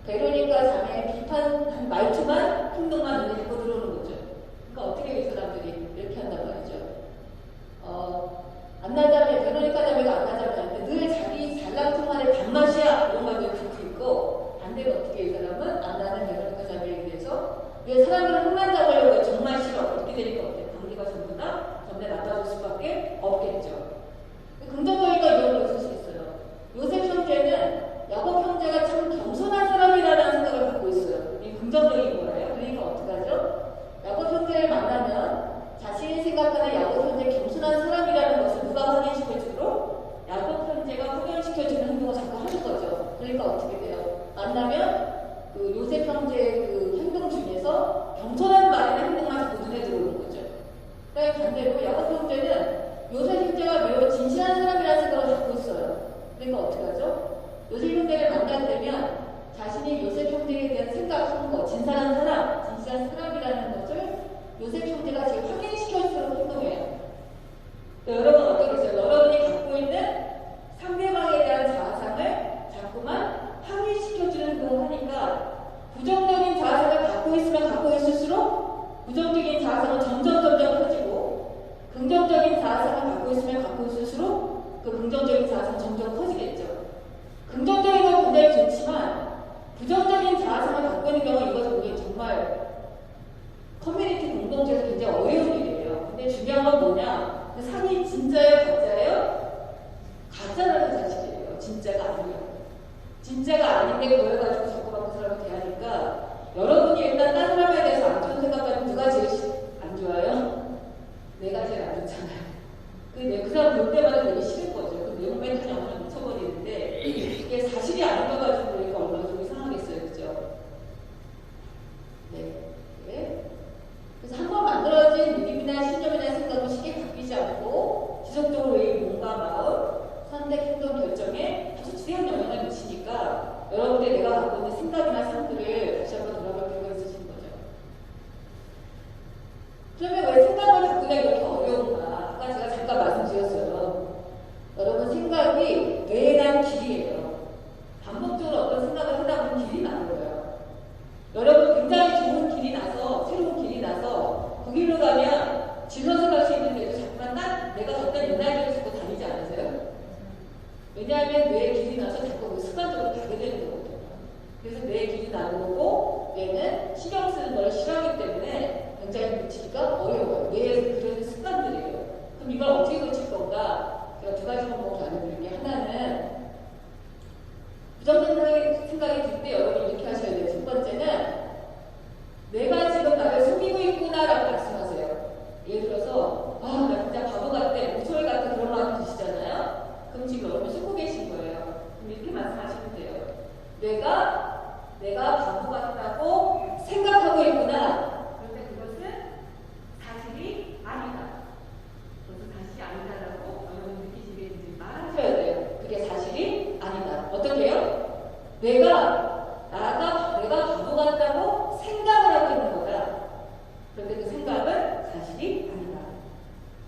베로니카 자매의 비판한 말투만, 행동만 눈에 자꾸 들어오는 거죠. 그러니까 어떻게 이 사람들이 이렇게 한단 말이죠. 안나 자매, 베로니카 자매가 안나 자매한테 늘 자기 잘난통한의 단맛이야 이런 걸 듣고 있고 반대로 어떻게 이 사람은 안나는 베로니카 자매에 대해서 왜 사람들을 혼란자고 되니까 어때? 관계가 전부 다 점점 나빠질 수밖에 없겠죠. 긍정적인가 이런 걸 쓸 수 있어요. 요셉 형제는 야곱 형제가 참 겸손한 사람이라는 생각을 갖고 있어요. 이게 긍정적인 거예요. 그러니까 어떡하죠? 야곱 형제를 만나면 자신이 생각하는 야곱 형제 겸손한 사람이라는 것을 누가 확인시켜주도록 야곱 형제가 확인시켜주는 행동을 자꾸 하는 거죠. 그러니까 어떻게 돼요? 만나면 그 요셉 형제의 그 행동 중에서 겸손한 말이나 행동만 자꾸 눈에 들어오는 거죠. 그러니까 반대로 야곱 형제는 요셉 형제가 매우 진실한 사람이라는 생각을 갖고 있어요. 그러니까 어떡하죠? 요셉 형제를 만나게 되면 자신이 요셉 형제에 대한 생각하는 거, 진실한 사람이라는 것을 요셉 형제가 지금 확인시켜주도록 행동해요. 여러분 어떠겠어요? 여러분이 갖고 있는 상대방에 대한 자아상을 자꾸만 확인시켜주는 행동을 하니까 부정적인 자아상을 갖고 있으면 갖고 있을수록 부정적인 자아상은 점점 커지고 긍정적인 자아상을 갖고 있으면 갖고 있을수록 그 긍정적인 자아상은 점점 커지겠죠. 긍정적인 건 굉장히 좋지만 부정적인 자아상을 갖고 있는 경우 이것은 정말 커뮤니티 공동체에서 굉장히 어려운 일이에요. 근데 중요한 건 뭐냐? 그 상이 진짜예요? 가짜예요? 가짜라는 사실이에요. 진짜가 아니에요. 진짜가 아닌데 그걸 가지고 자꾸만 그 사람을 대하니까 여러분이 일단 다른 사람에 대해서 안 좋은 생각하면 누가 제일 안 좋아요? 내가 제일 안 좋잖아요. 그 사람 볼 때마다 되게 싫은 거죠. 그 내용 맨날 영혼을 묻혀버리는데 이게 사실이 아닌 거 가지고 그러니까 얼마나 좀 이상하겠어요. 그죠? 네. 그래서 한번 만들어진 믿음이나 신념이나 생각은 쉽게 바뀌지 않고 지속적으로 이 몸과 마음, 선택, 행동, 결정에 아주 지대한 영향을 미치니까 여러분들 내가 갖고 있는 생각이나 삶들을 다시 한번 돌아볼 필요가 있으신 거죠. 그러면 왜 생각을 바꾸기가 이렇게 어려운가? 아까 제가 잠깐 말씀드렸어요. 여러분 생각이 뇌에 대한 길이에요. 반복적으로 어떤 생각을 하다 보면 길이 나는 거예요. 여러분 굉장히 좋은 길이 나서 새로운 길이 나서 그 길로 가면 질러서 갈 수 있는데도 자꾸만 내가 어떤 옛날 길을 자꾸 다니지 않으세요? 왜냐하면 뇌에 길이 나서 자꾸 습관적으로 가게 되는 거거든요. 그래서 뇌에 길이 나는 거고 뇌는 신경 쓰는 걸 싫어하기 때문에 굉장히 고치기가 어려워요. 뇌에 그런 습관들이에요. 그럼 이걸 어떻게 고칠 건가? 제가 두 가지 방법을 알려드릴게요. 하나는 부정적인 생각이 들 때 여러분이 이렇게 하셔야 돼요. 첫 번째는 내가 지금 나를 속이고 있구나라고 말씀하세요. 예를 들어서 나 진짜 바보 같아, 목소리 같아 그런 마음이 드시잖아요. 그럼 지금 여러분 속고 계신 거예요. 그럼 이렇게 말씀하시면 돼요. 내가 바보 같다고 생각하고 있구나. 그런데 그것은 사실이 아니다. 그것은 사실이 아니다라고 여러분 느끼시게 말하셔야 돼요. 그게 사실이 아니다. 어떻게 해요? 내가 바보 같다고 생각을 하고 있는 거다. 그런데 그 생각은 사실이 아니다.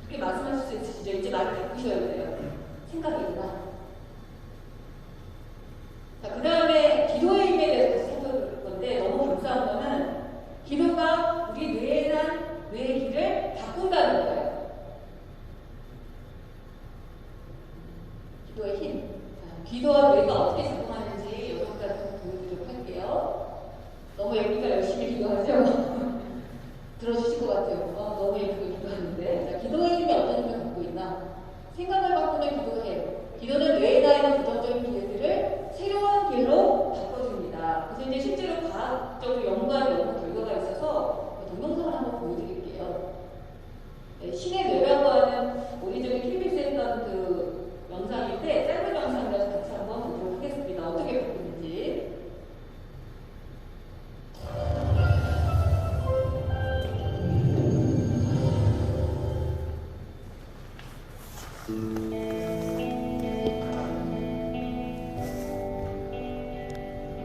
그렇게 말씀하실 수 있으시죠? 이제 말을 바꾸셔야 돼요. 생각이구나. 자, 그 다음에 기도의 힘에 대해서 다시 살펴볼 건데 너무 감사한 거는 기도가 우리 뇌의 길을 바꾼다는 거예요. 기도의 힘. 자, 기도와 뇌가 어떻게 작동하는지 여러분들한테 보여드리도록 할게요. 너무 예쁘니까 열심히 기도하죠? 들어주실 것 같아요. 너무 예쁘게 기도하는데. 자, 기도의 힘이 어떤 힘을 갖고 있나? 생각을 바꾸면 기도해요. 기도는 뇌에 닿는 부정적인 길들을 새로운 길로 바꿔줍니다. 그래서 이제 실제로 과학적으로 연구한 연구 결과가 있어서 동영상을 한번 보여드릴게요. 네, 신의 뇌라고 하는 우리 저기 KBS에 했던 그 영상인데 짧은 영상이라서 같이 한번 보도록 하겠습니다. 어떻게 바꾸는지.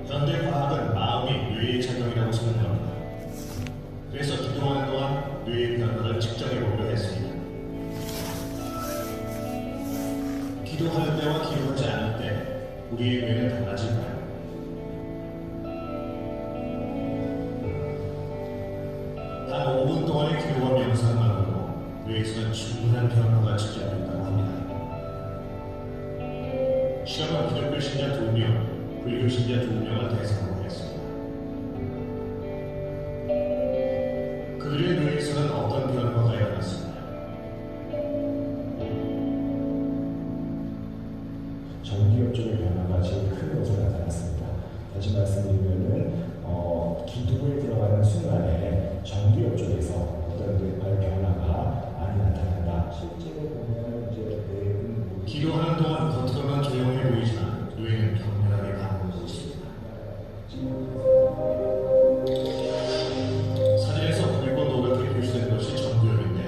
현대 과학은 마음이 뇌의 작용이라고 생각합니다. 그래서 기도하는 동안 뇌의 변화를 측정해보려 했습니다. 기도할 때와 기도하지 않을 때 우리의 뇌는 달라질까요? 단 5분 동안의 기도와 명상만으로 뇌에서는 충분한 변화가 측정된다고 합니다. 실험은 기독교 신자 2명, 불교 신자 2명을 대상으로 했습니다. 그 그들의 뇌에서는 어떤 변화가 일어났습니다. 전기업 쪽의 변화가 제일 큰 요소로 나타났습니다. 다시 말씀드리면은 기도에 들어가는 순간에 전기업 쪽에서 어떤 변화가 많이 나타난다. 실제로 보면 이제 뇌는 기도하는 동안 겉으로는 조용해 보이지만 뇌는 격렬하게 반응하고 있습니다. 사진에서 붉고 노랗게 표시된 것이 전기업인데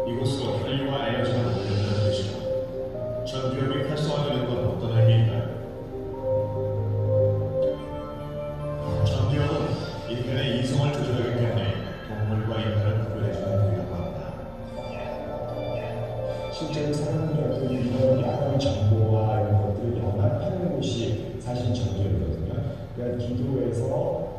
이곳으로 혈류와 에너지가 몰려드는 것이죠. 전기업이 활성화되는 건 어떤 의미인가요? 전기업은 인간의 이성을 조절하기 때문에 동물과 인간을 구별해주는 능력이라고 합니다. 실제로 사람들이 이런 야간 정보와 이런 것들을 연합하는 곳이 사실 전기업이거든요. 그러니까 기도에서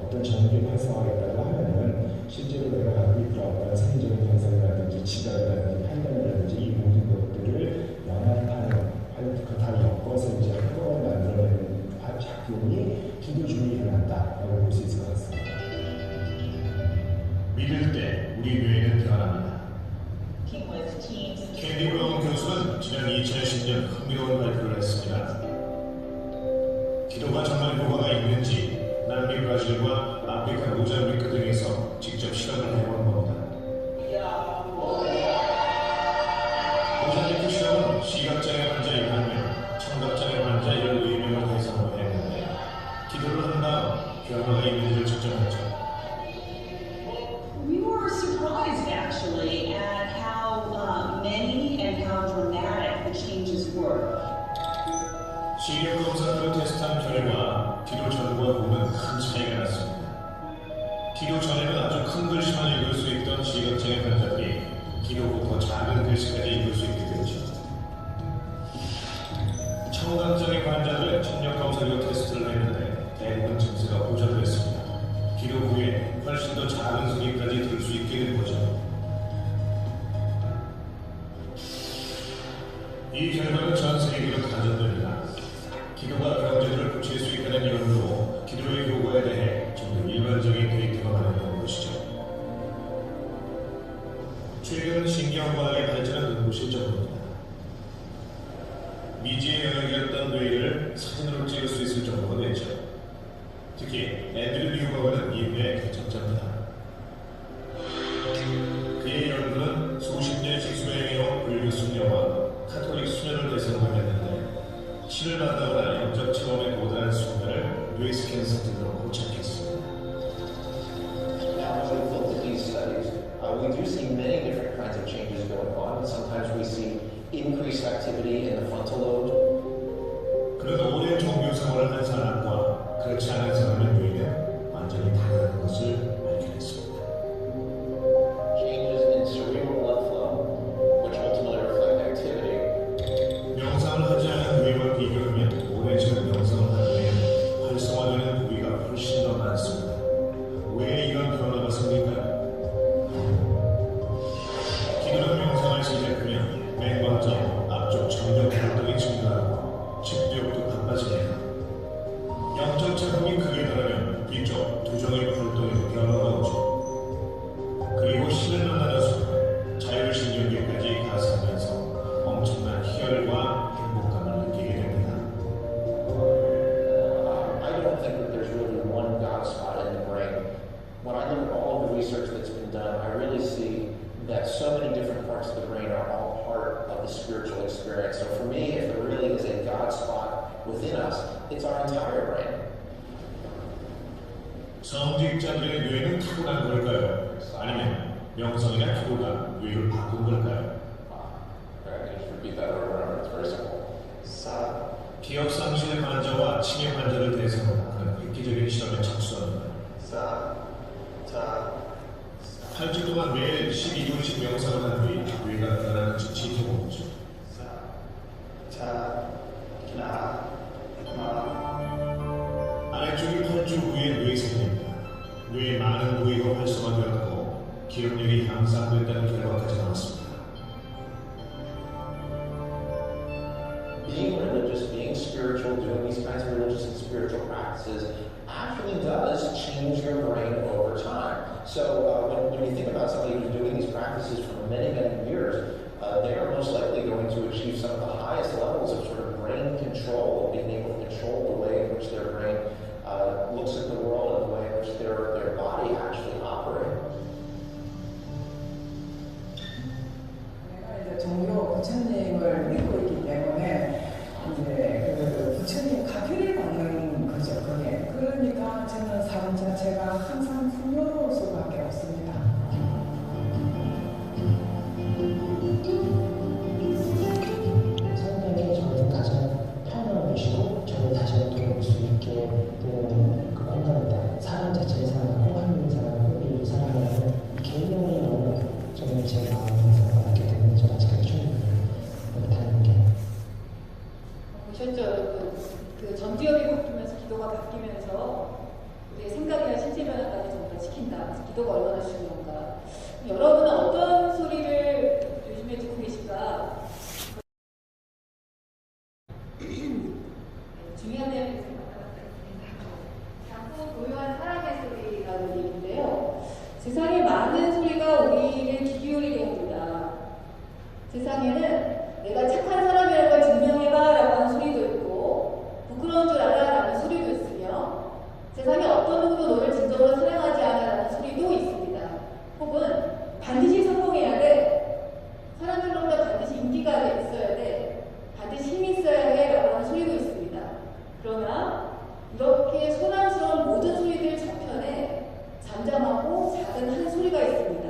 어떤 전기를 활성화하겠다고 하면은 실제로 내가 갖고 있던 어떤 생리적인 현상이라든지 지각이라든지 판단이라든지 이 모든 것들을 연합하는 그걸 다 엮어서 이제 한꺼번에 만들어내는 작용이 기도 중에 일어난다라고 볼 수 있을 것 같습니다. 믿을 때 우리 뇌는 변합니다. 캔디 브라운 교수는 지난 2010년 흥미로운 발표를 했습니다. 기도가 정말 효과가 있는지 남미 브라질과 아프리카 모자ம்பி크 등에서 직접 실험을 해본 겁니다. 모자ம்பி크 실험은 시각장애 환자 1명, 청각장애 환자 14명을 대상으로 했는데 기도를 한 다음 변화가 있는지를 측정했죠. We were surprised actually at how many and how dramatic the changes were. 시력 검사를 테스트한 결과 기도 전과 후는 큰 차이가 났습니다. 기도 전에는 아주 큰 글씨만 읽을 수 있던 시각장애 환자들이 기도 후 더 작은 글씨까지 읽을 수 있게 됐죠. 청각장애 환자들은 청력 검사로 테스트를 했는데 대부분 증세가 호전됐습니다. 기도 후에 훨씬 더 작은 소리까지 들을 수 있게 된 거죠. 이 결과는 전 세계로 가전됩니다. 기도가 병자들을 고칠 수 있다는 이유로 기도의 효과에 대해 좀 더 일반적인 데이터가 마련된 것이죠. 최근 신경과학의 발전은 눈부실 정도입니다. 미지의 영역이었던 뇌를 사진으로 찍을 수 있을 정도가 됐죠. 특히 앤드류 뉴버그는 이 뇌의 개척자입니다. 그의 연구는 수십 년씩 수행해온 불교 수녀와 카톨릭 수녀를 대상으로 했는데 신을 만나거나 영적 체험에 도달한 순간을 뇌 스캔 사진으로 포착했습니다. Now, as we've looked at these studies, we do see many different kinds of changes going on. Sometimes we see increased activity in the frontal lobe. 그런 오랜 종교 생활을 한 사람과 그렇지 않은 사람의 뇌는 완전히 다르다는 것을 발견했습니다. Changes in cerebral blood flow, which ultimately reflect activity. 명상을 하지 않은 뇌와 비교하면 오랜 시간 명상을 한 뇌는 활성화되는 부위가 훨씬 더 많습니다. 왜 이런 변화가 생길까요? 기도는 명상을 시작하면 맹관절, 앞쪽 정력 활동이 증가하고 측벽도 바빠집니다. 영적 체험이 크게 달하면 뒤쪽 두정의 활동에도 변화가 오죠. 그리고 신을 만나는 순간 자율신경계까지 가세하면서 엄청난 희열과 행복감을 느끼게 됩니다. I don't think that there's really one God spot in the brain. When I look at all of the research that's been done, I really see that so many different parts of the brain are all part of the spiritual experience. So for me, if there really is a God spot within us, it's our entire brain. 성직자들의 뇌는 타고난 걸까요? 아니면 명성이나 기도가 뇌를 바꾼 걸까요? Right? Just repeat that over and over. It's very simple. 기억상실 환자와 치매 환자를 대상으로 하는 획기적인 실험에 착수합니다. 8주 동안 매일 12분씩 명상을 한 뒤 뇌가 변하는지 지켜보죠. 아래쪽이 8주 후의 뇌세입니다. 뇌의 많은 부위가 활성화되었고 기억력이 향상됐다는 결과까지 나왔습니다. Being religious, being spiritual, doing these kinds of religious and spiritual practices actually does change your brain over time. So when you think about somebody who's doing these practices for many, many years, they are most likely going to achieve some of the highest levels of sort of brain control, of being able to control the way in which their brain looks at the world and the way in which their body actually operates. 내가 이제 종교 부처님을 믿고 있기 때문에 이제 그 부처님 가비를 받는 거죠, 그게. 그러니까 저는 삶 자체가 항상 풍요로울 수밖에 없습니다. 성경이 저를 가장 편안하시고 저를 다시 돌아올 수 있게 되는 그 공간이다. 사람 자체를 사랑하고 하나님 사랑하고 인류 사랑하는 이 개념이 너무 저는 제 마음에서 알게 되는 저 아직까지 충분히 못하는 게 보셨죠, 여러분? 그 전두엽이 바뀌면서 기도가 바뀌면서 우리의 생각이나 신체 변화까지 전부 다 지킨다. 그래서 기도가 얼마나 중요한가. 여러분은 어떤 소리를 요즘에 듣고 계신가? 중요한 내용이 작고 고요한 사랑의 소리라는 얘기인데요. 세상에 많은 소리가 우리를 귀 기울이게 합니다. 세상에는 내가 착한 사람이라는 걸 증명해봐 라고 하는 소리도 있고, 부끄러운 줄 알아 라는 소리도 있으며, 세상에 어떤 누구도 너를 진정으로 사랑하지 않아 라는 소리도 있습니다. 혹은 반드시 성공해야 돼, 사람들로부터 반드시 인기가 있어야 돼, 반드시 힘이 있어야 해 라고 하는 소리도 있습니다. 그러나 이렇게 소란스러운 모든 소리들 저편에 잠잠하고 작은 한 소리가 있습니다.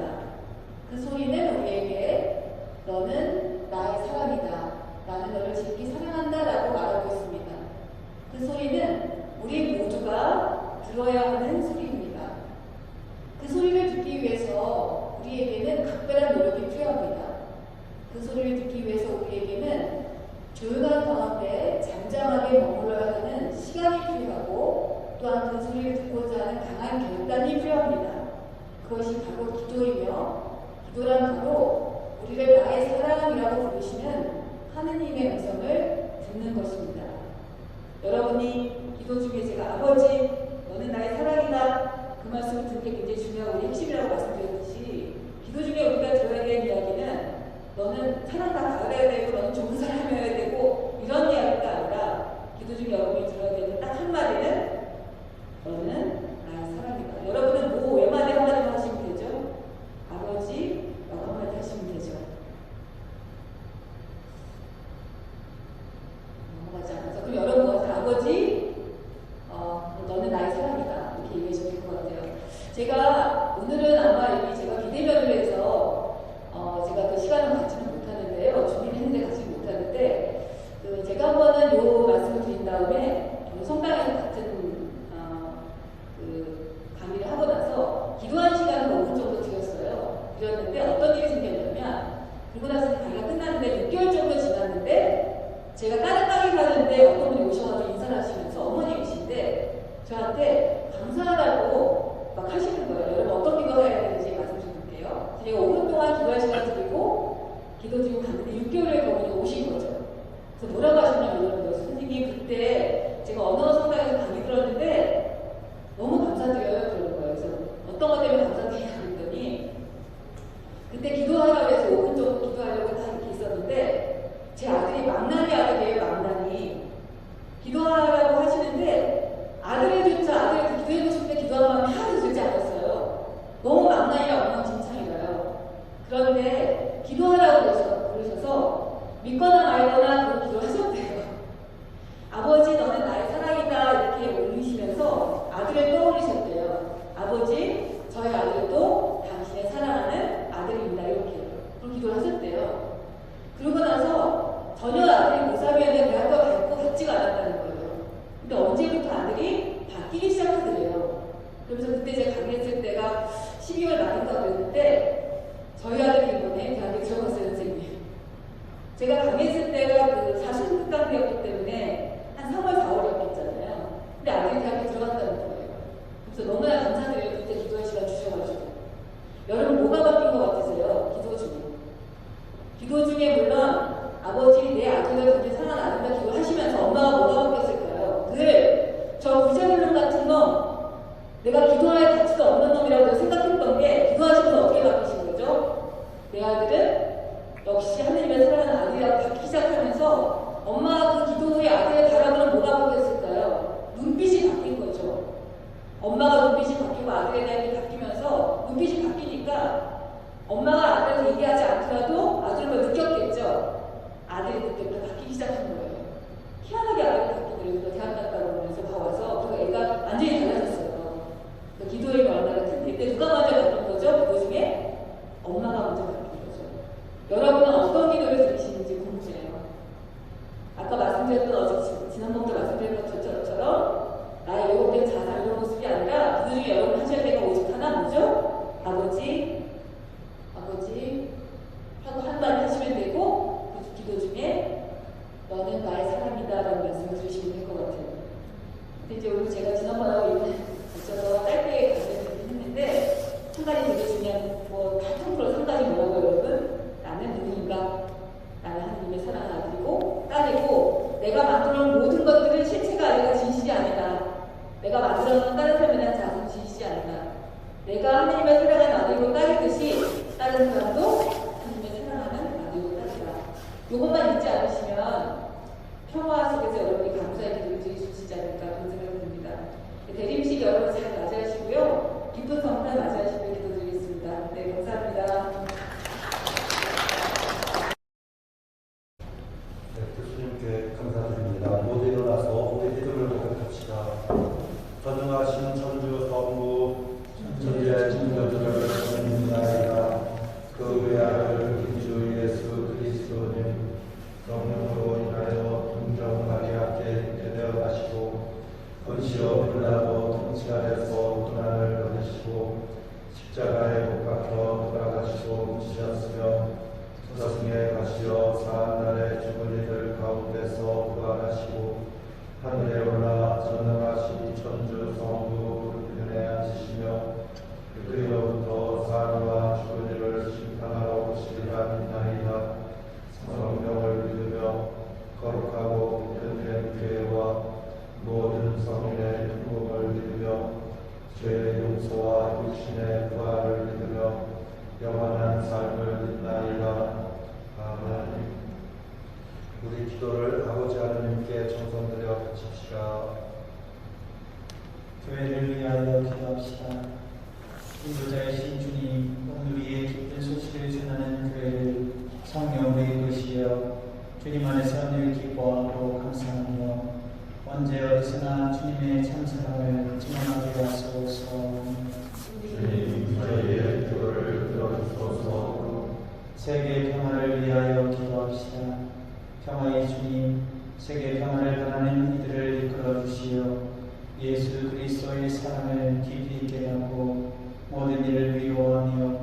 그 소리는 우리에게 너는 나의 사람이다. 나는 너를 깊이 사랑한다 라고 말하고 있습니다. 그 소리는 우리 모두가 들어야 하는 소리입니다. 그 소리를 듣기 위해서 우리에게는 각별한 노력이 필요합니다. 그 소리를 듣기 위해서 우리에게는 조용한 가운데 잠잠하게 머물러야 하는 시간이 필요하고, 또한 그 소리를 듣고자 하는 강한 결단이 필요합니다. 그것이 바로 기도이며, 기도란 바로 우리를 나의 사랑이라고 부르시는 하느님의 음성을 듣는 것입니다. 여러분이 기도 중에 제가 아버지 너는 나의 사랑이다 그 말씀을 듣는 게 굉장히 중요하고 우리 핵심이라고 말씀드렸듯이, 기도 중에 우리가 들어야 되는 이야기는 너는 사랑 다 받아야 되고 너는 좋은 사람이어야 되고 이런 이야기가 아니라, 기도 중에 여러분이 들어야 되는 딱 한마디는 너는 나의 사랑이다. 여러분은 뭐 외마디 한마디만 하시면 되죠? 아버지 라고 한마디 하시면 되죠. 넘어가지 않아서. 그럼 여러분 아버지 너는 나의 사랑이다 이렇게 얘기하시면 될 것 같아요. 제가 오늘은 아마 제가 비대면을 해서 제가 그 시간을 갖지는 못하는데요. 준비는 했는데 갖지는 못하는데, 제가 한 번은 요 말씀을 드린 다음에 성당에서 같은 그 강의를 하고 나서 기도한 시간을 5분 정도 드렸어요. 드렸는데 어떤 일이 생겼냐면, 그러고 나서 강의가 끝났는데 6개월 정도 지났는데 제가 다른 강의 가는데 어떤 분이 오셔가지고 인사를 하시면서 어머님이신데 저한테 감사하다고 막 하시는 거예요. 여러분 어떤 기도해야 되는지 말씀 좀 드릴게요. 제가 5분 동안 기도할 시간 드리고 기도 드리고 갔는데 6개월에 그분이 오신 거죠. 그래서 뭐라고 하셨냐면, 여러분들 선생님 그때 제가 어느 성당에서 강의 들었는데 너무 감사드려요 그러는 거예요. 그래서 어떤 것 때문에 감사드리냐고 했더니, 그때 기도하라고 해서 5분 정도 기도하려고 다 이렇게 있었는데 제 아들이 망나니 아들이에요. 망나니 기도하라고 하시는데 아들조차 기도해보고 싶은데 기도하는 마음이 하나도 들지 않았어요. 너무 망나니가 엉망진창이라요. 그런데 기도하라고 그러셔서 믿거나 말거나 그런 기도를 하셨대요. 아버지 너는 나의 사랑이다 이렇게 올리시면서 아들을 떠올리셨대요. 아버지 저희 아들도 당신의 사랑하는 아들입니다 이렇게 그런 기도를 하셨대요. 그러고 나서 전혀 아들이 고3이었는데 대학교 갈 것 같지가 않았다는 거예요. 근데 언제부터 아들이 바뀌기 시작하더래요. 그러면서 그때 제가 강의했을 때가 12월 말인가 그랬는데 저희 아들이 이번에 대학에 들어갔어요. 선생님 제가 강의했을 때가 그 사순 특강이었기 때문에 한 3월 4월이었겠잖아요. 근데 아들이 대학에 들어갔다는 거예요. 그래서 너무나 감사드려요. 그때 기도할 시간 주셔가지고. 여러분 뭐가 바뀐 것 같으세요? 기도 중에 물론 아버지 내 아들을 그렇게 사랑하는 아들과 기도하시면서 엄마가 뭐가 바뀌었을까요? 늘 저 구제불능 같은 놈 역시 하느님의 사랑하는 아들이라고 받기 시작하면서 엄마가 그 기도 후에 아들의 바람은 뭐가 바뀌었을까요? 눈빛이 바뀐 거죠. 엄마가 눈빛이 바뀌고 아들에 대한 게 바뀌면서 눈빛이 바뀌니까 엄마가 아들한테 얘기하지 않더라도 아들은 걸 느꼈겠죠. 아들이 그때부터 바뀌기 시작한 거예요. 희한하게 아들이 바뀌더라고요. 대학 갔다 오면서 봐와서 그 애가 완전히 달라졌어요. 그 기도의 얼마 같은데 이때 누가 먼저 바뀐 거죠? 그 중에 엄마가 먼저 바뀐 거죠. 여러분은 어떤 기도를 드리시는지 궁금해요. 아까 말씀드렸던 지난번부터 말씀드렸던 것처럼 나의 왜곡된 자상 이런 모습이 아니라 그 중에 여러분 하셔야 될 건 오직 하나 뭐죠? 아버지 하고 한 번 하시면 되고 그 기도 중에 너는 나의 사람이다 라는 말씀을 들으시면 될 것 같아요. 근데 이제 오늘 제가 지난번하고 이번에 거쳐서 짧게 말씀드리긴 했는데 한 가지 되게 중요한 다 통틀어 한 가지 뭐라고요 여러분? 나는 누구인가? 나는 하나님의 사랑하는 아들이고 딸이고 내가 만들어놓은 모든 것들은 실체가 아니라 진실이 아니다. 내가 만들어놓은 다른 사람에 대한 자성 진실이 아니다. 내가 하나님의 사랑하는 아들이고 딸이듯이 다른 사람도 하나님의 사랑하는 아들이고 딸이다. 이것만 잊지 않으시면 평화 속에서 여러분이 감사의 기도를 드릴 수 있지 않을까 그런 생각이 듭니다. 대림식 여러분 잘 맞이하시고요. 기쁜 성탄 맞이하시길 기도드리겠습니다. 네, 감사합니다. 네, 교수님께 감사드립니다. 모두 일어나서 우리 믿음을 고백합시다. 전능하신 천주 성부 천지의 창조주를 믿나이다. 그 외아들 우주 예수 그리스도님 성령으로 인하여 동정 마리아께 있게 되어 가시고 본시오 빌라도 통치 아래서 고난을 받으시고 십자가에 못 박혀 돌아가시고 묻히셨으며 저승에 가시어 사한날에 죽은 이들 가운데서 부활하시고 하늘에 올라 전능하신 천주 성부 우편에 앉으시며 그리로부터 사람과 죽은 이를 심판하러 오시리라 믿나이다. 성령을 믿으며 거룩하고 보편된 교회와 모든 성인의 행복을 믿으며 죄의 용서와 육신의 부활을 믿으며 영원한 삶을 믿나이다. 아멘. 우리 기도를 아버지 하나님께 정성들여 바칩시다. 교회를 위하여 기도합시다. 인도자이신 주님, 오늘 위에 기쁜 소식을 전하는 교회를 성령으로 이끄시어 주님 안에서 늘 기뻐하고 감사하며 언제 어디서나 주님의 참사랑을 증언하게 하소서. 주님, 저희의 기도를 들어주소서. 세계 평화를 위하여 기도합시다. 평화의 주님, 세계 평화를 바라는 이들을 이끌어 주시어 예수 그리스도의 사랑을 깊이 있게 하고 모든 일을 위로하며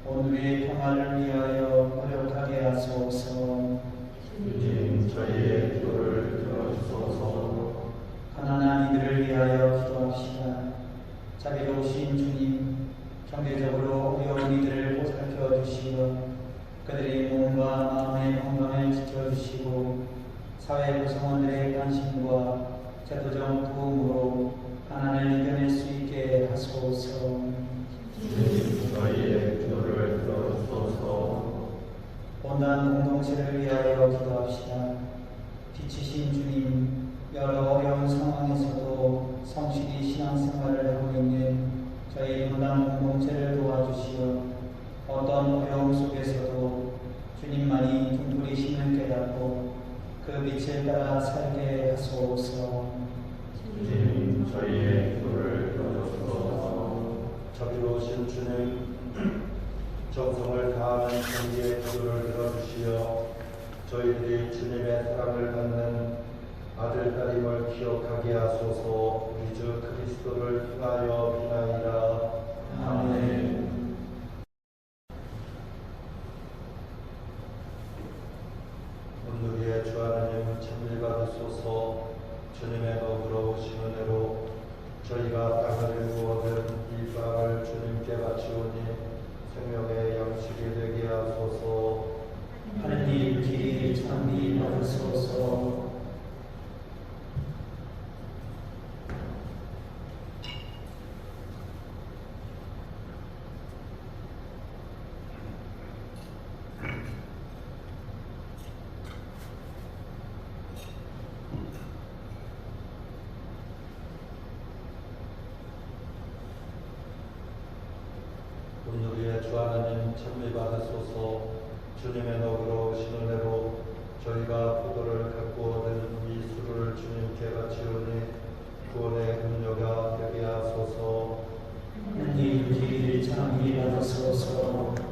오늘의 평화를 위하여 노력하게 하소서. 주님, 저희의 기도를 들어주소서. 가난한 이들을 위하여 기도합시다. 자비로우신 주님, 경제적으로 어려운 이들을 보살펴 주시어 그들의 몸과 마음의 건강을 지켜주시고 사회 구성원들의 관심과 제도적 도움으로 가난을 이겨낼 수 있게 하소서. 주님, 저희의 기도를 들어주소서. 온단 공동체를 위하여 기도합시다. 빛이신 주님, 여러 어려운 상황에서도 성실히 신앙생활을 하고 있는 저희 온단 공동체를 도와주시어 어떤 어려움 속에서도 주님만이 분부리심을 깨닫고 그 빛을 따라 살게 하소서. 주님, 저희의 기도를 들어주소서. 자비로우신 주님, 정성을 다하는 저희의 기도를 들어주시어 저희들이 주님의 사랑을 받는 아들, 딸임을 기억하게 하소서. 우리 주 그리스도를 통하여 비나이다. 아멘. 오늘의 주 하나님 참을 받으소서. 주님의 너그러 오신 은혜로 저희가 땅을 구워든 이 빵을 주님께 바치오니 생명의 양식이 되게 하소서. 하느님 길 참히 받으소서. 오늘의 주 하나님 찬미 받으소서. 주님의 너그러 오신 은혜로 저희가 포도를 갖고 얻은 이 술을 주님께 바치오니 구원의 근료가 되게 하소서. 하나님 주의를 찬미 받으소서.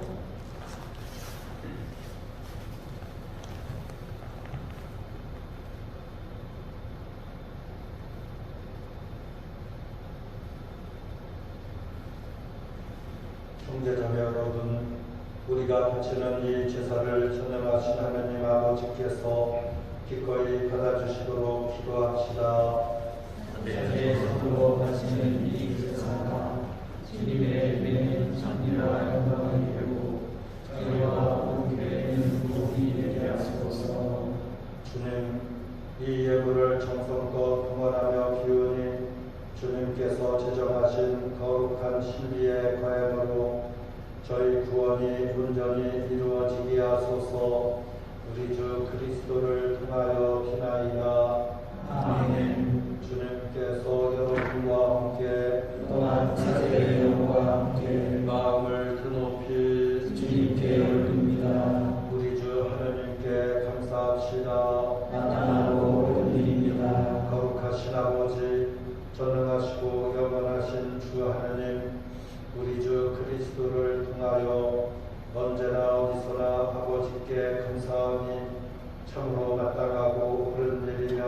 형제자매 여러분, 우리가 바치는 이 제사를 전능하신 하나님 아버지께서 기꺼이 받아주시도록 기도합시다. 내 손으로 바치는 이 제사가 주님의 은혜는 찬미와 영광을 이루고 저희와 온 교회는 복이 되게 하소서. 주님, 이 예물을 정성껏 봉헌하며 기우니 주님께서 제정하신 거룩한 신비의 과행으로 저희 구원이 온전히 이루어지게 하소서. 우리 주 그리스도를 통하여 비나이다. 아멘. 주님께서 여러분과 함께 또한 사제의 영과 함께 마음을 드높이 주님께 올립니다. 우리 주 하나님께 감사합시다. 나타나고 옳은일입니다. 거룩하신 아버지, 전능하시고 영원하신 주 하나님, 우리 주 그리스도를 통하여 언제나 어디서나 아버지께 감사하니 참으로 마땅하고 옳은 일이며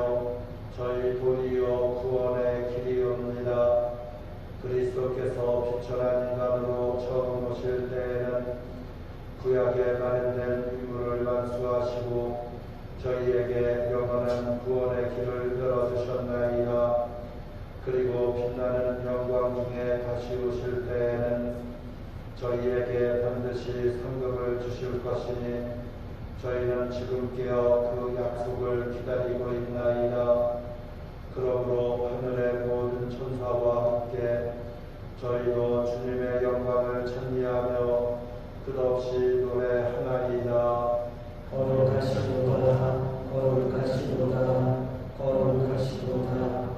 저희 도리어 구원의 길이옵니다. 그리스도께서 비천한 인간으로 처음 오실 때에는 구약에 마련된 의무를 완수하시고 저희에게 영원한 구원의 길을 열어주셨나이다. 그리고 빛나는 영광 중에 다시 오실 때에는 저희에게 반드시 상급을 주실 것이니 저희는 지금 깨어 그 약속을 기다리고 있나이다. 그러므로 하늘의 모든 천사와 함께 저희도 주님의 영광을 찬미하며 끝없이 노래하나이다. 거룩하시도다, 거룩하시도다, 거룩하시도다.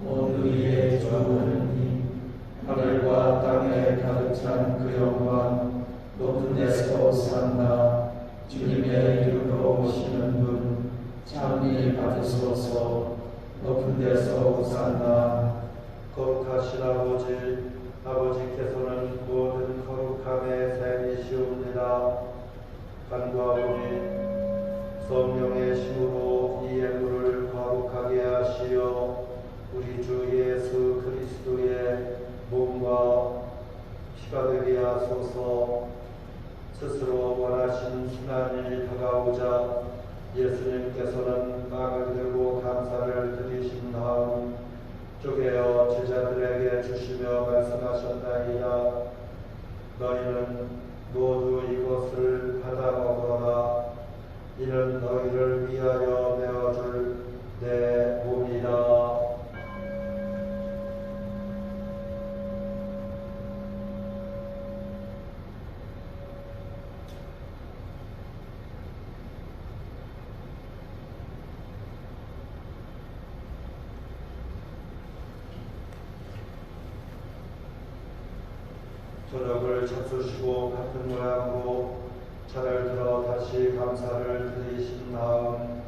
온 위의 주 하나님, 하늘과 땅에 가득 찬 그 영광, 높은 데서 오산나. 주님의 이름으로 오시는 분, 찬미 받으소서. 높은 데서 오산나. 거룩하신 아버지, 아버지께서는 모든 거룩함의 샘이시옵니다. 간구하오니 성령의 힘으로 이 예물을 거룩하게 하시어 우리 주 예수 그리스도의 몸과 피가 되게 하소서. 스스로 원하신 순환이 다가오자 예수님께서는 빵을 들고 감사를 드리신 다음 쪼개어 제자들에게 주시며 말씀하셨나이다. 너희는 모두 이것을 받아 먹어라. 이는 너희를 위하여 내어줄 내 몸이다. 저녁을 잡수시고 같은 모양으로 차를 들어 다시 감사를 드리신 다음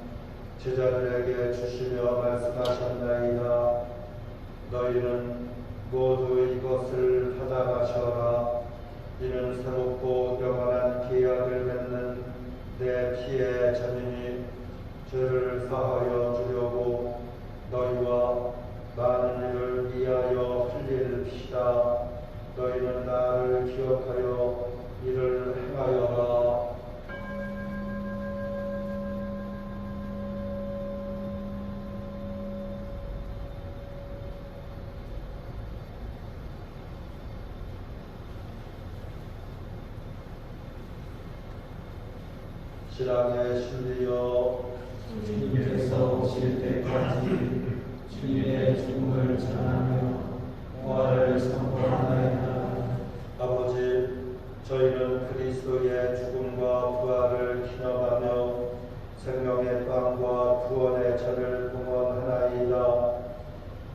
제자들에게 주시며 말씀하셨나이다. 너희는 모두 이것을 받아 마셔라. 이는 새롭고 영원한 계약을 맺는 내 피의 잔이니 죄를 사하여 주려고 너희와 많은 이를 위하여 흘릴 피다. 너희는 나를 기억하여 이를 행하여라. 신앙의 신비여, 주님께서 오실 때까지 주님의 죽음을 전하며 부활을 선포하나이다. 아버지, 저희는 그리스도의 죽음과 부활을 기념하며 생명의 빵과 구원의 잔을 봉헌하나이다.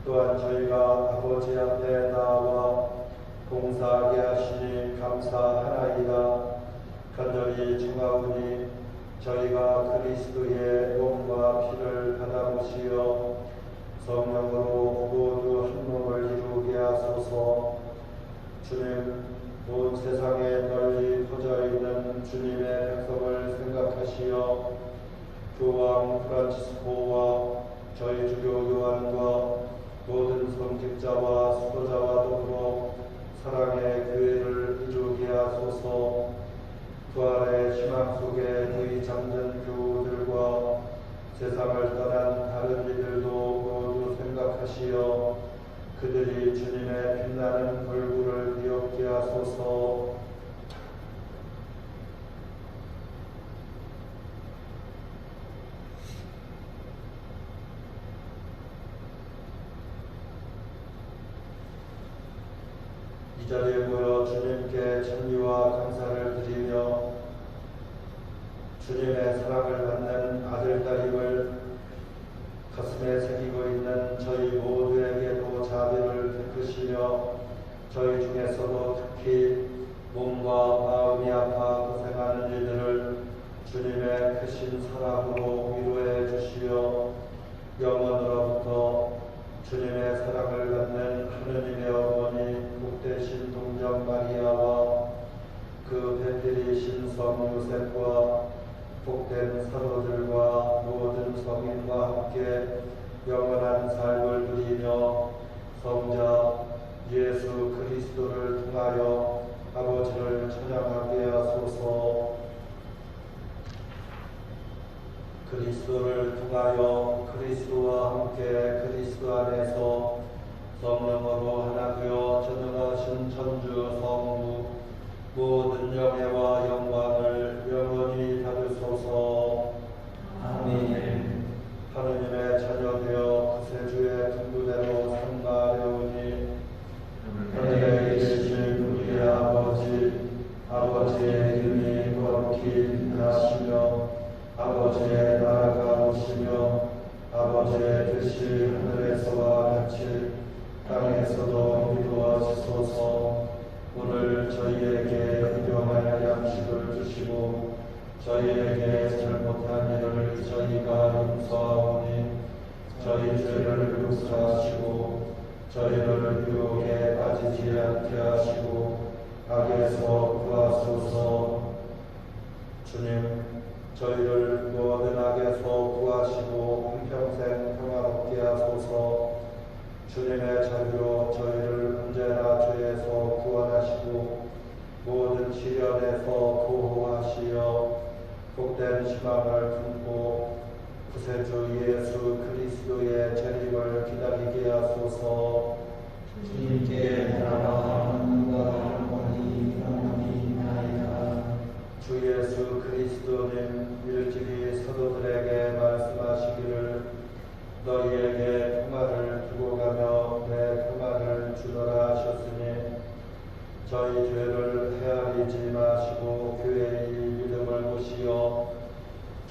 또한 저희가 아버지 앞에 나와 봉사하게 하시니 감사하나이다. 간절히 청하오니 저희가 그리스도의 몸과 피를 받아 보시어 성령으로 모두 한 몸을 이루게 하소서. 주님, 온 세상에 널리 퍼져 있는 주님의 백성을 생각하시어 교황 프란치스코와 저희 주교 요한과 모든 성직자와 수도자와 더불어 사랑의 교회를 이루게 하소서. 부활의 희망 속에 너희 잠든 교우들과 세상을 떠난 다른 이들도 모두 생각하시어 그들이 주님의 빛나는 얼굴을 비옵게 하소서. 이 자리에 모여 주님께 찬미와 감사를 드리며 주님의 사랑을 받는 아들, 딸임을 가슴에 새기고 있는 저희 모두에게도 자비를 베푸시며 저희 중에서도 특히 몸과 마음이 아파 고생하는 이들을 주님의 크신 사랑으로 위로해 주시어 영원으로부터 주님의 사랑을 받는 하느님의 어머니 복되신 동정 마리아와 그 배필이신 성 요셉과 복된 사도들과 모든 성인과 함께 영원한 삶을 누리며 성자 예수 그리스도를 통하여 아버지를 찬양하게 하소서. 그리스도를 통하여 그리스도와 함께 그리스도 안에서 성령으로 하나 되어 전능하신 천주 성부 모든 영예와 영광을 영원히 받으소서. 아멘. 하느님의 자녀 되어 구세주의 분부대로 상가하려오니 하늘에 계신 우리 아버지의 이름이 거룩히 빛나시며 아버지의 나라가 오시며 아버지의 뜻이 하늘에서와 같이 땅에서도 이루어지소서. 오늘 저희에게 일용할 양식을 주시고 저희에게 잘못한 일을 저희가 용서하오니 저희 죄를 용서하시고 저희를 유혹에 빠지지 않게 하시고 악에서 구하소서. 주님, 저희를 모든 악에서 구하시고 한평생 평화롭게 하소서. 주님의 자비로 저희를 언제나 죄에서 구원하시고 모든 시련에서 보호하시어 복된 희망을 품고 구세주 예수 그리스도의 재림을 기다리게 하소서. 주님께 나라와 영광과 영원히 있나이다. 주 예수 그리스도님 일찍이 사도들에게 말씀하시기를 너희에게 평화를 두고 가며 내 평화를 주노라 하셨으니 저희 죄를 헤아리지 마시고 교회의 믿음을 보시어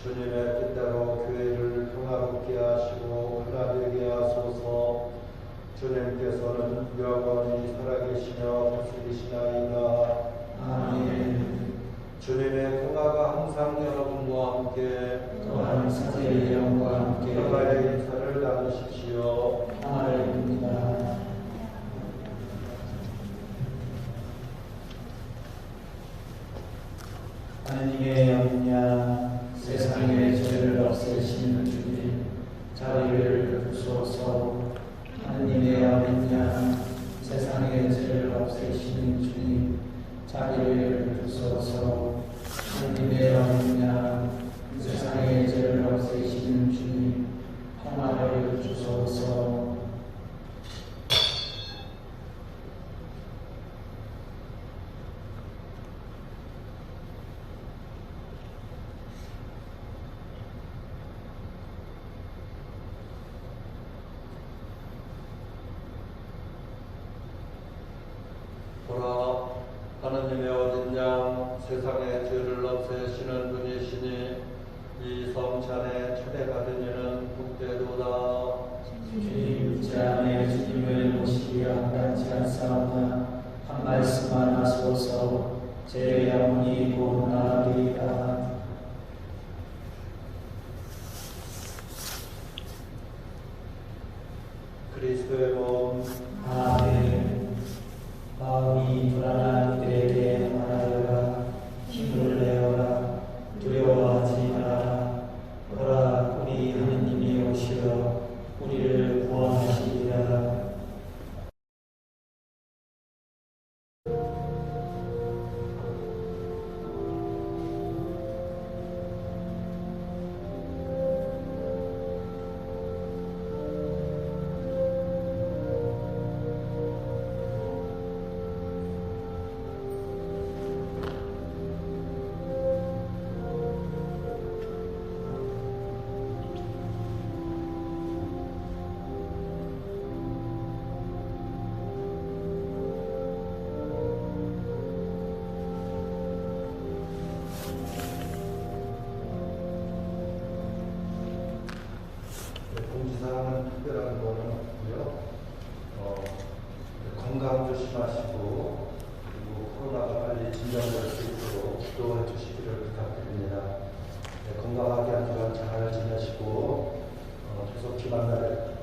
주님의 뜻대로 교회를 평화롭게 하시고 하나 되게 하소서. 주님께서는 영원히 살아계시며 다스리시나이다. 아멘. 주님의 평화가 항상 여러분과 함께 또한 사제의 영과 함께 평화의 인사를 나누십시오. 하나님입니다. 하느님의 영이냐 세상의 죄를 없애시는 주님 자비를 베푸소서. 하느님의 영이냐 세상의 죄를 없애시는 주님 자비를 베푸소서. 하느님의 영이냐 세상의 죄를 없애시는 주님 평화를 주소서. 보라, 하느님의 어린 양 세상의 죄를 없애시는 분이시니 이 성찬에 초대받은 이는 복되도다. 주님 제 안에 주님을 모시기 한간치 않사오나 말씀하소서. 제 영혼이 곧 나으리이다. 그리스도의 몸. 아멘. 마음이 불안한 이들에게 말하여라. 힘을 내어라. 두려워하지 마라. 보라, 우리 하느님이 오시어 우리를 구원하시리라. 공지사항은 특별한 거는 없고요. 건강 조심하시고 그리고 코로나가 빨리 진정될 수 있도록 기도해 주시기를 부탁드립니다. 건강하게 한 주간 잘 지내시고 계속 만날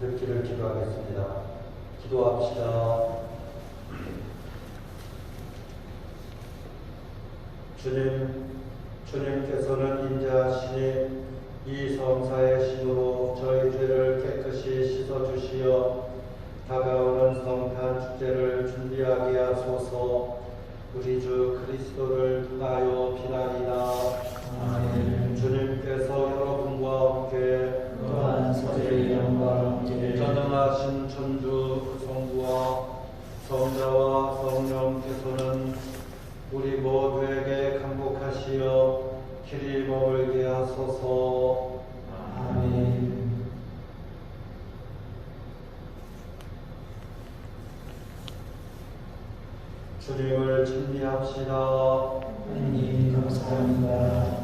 뵙기를 기도하겠습니다. 기도합시다. 주님께서는 인자하시니 이 성사의 신으로 저희 죄를 깨끗이 씻어주시어 다가오는 성탄 축제를 준비하게 하소서. 우리 주 그리스도를 통하여 비나이다. 아멘. 주님께서 여러분과 함께 또한 서재의 영과 함께 전능하신 천주 성부와 성자와 성령께서는 우리 모두에게 강복하시어 길이 머물게 하소서. 아멘. 주님을 찬미합시다. 하느님 감사합니다.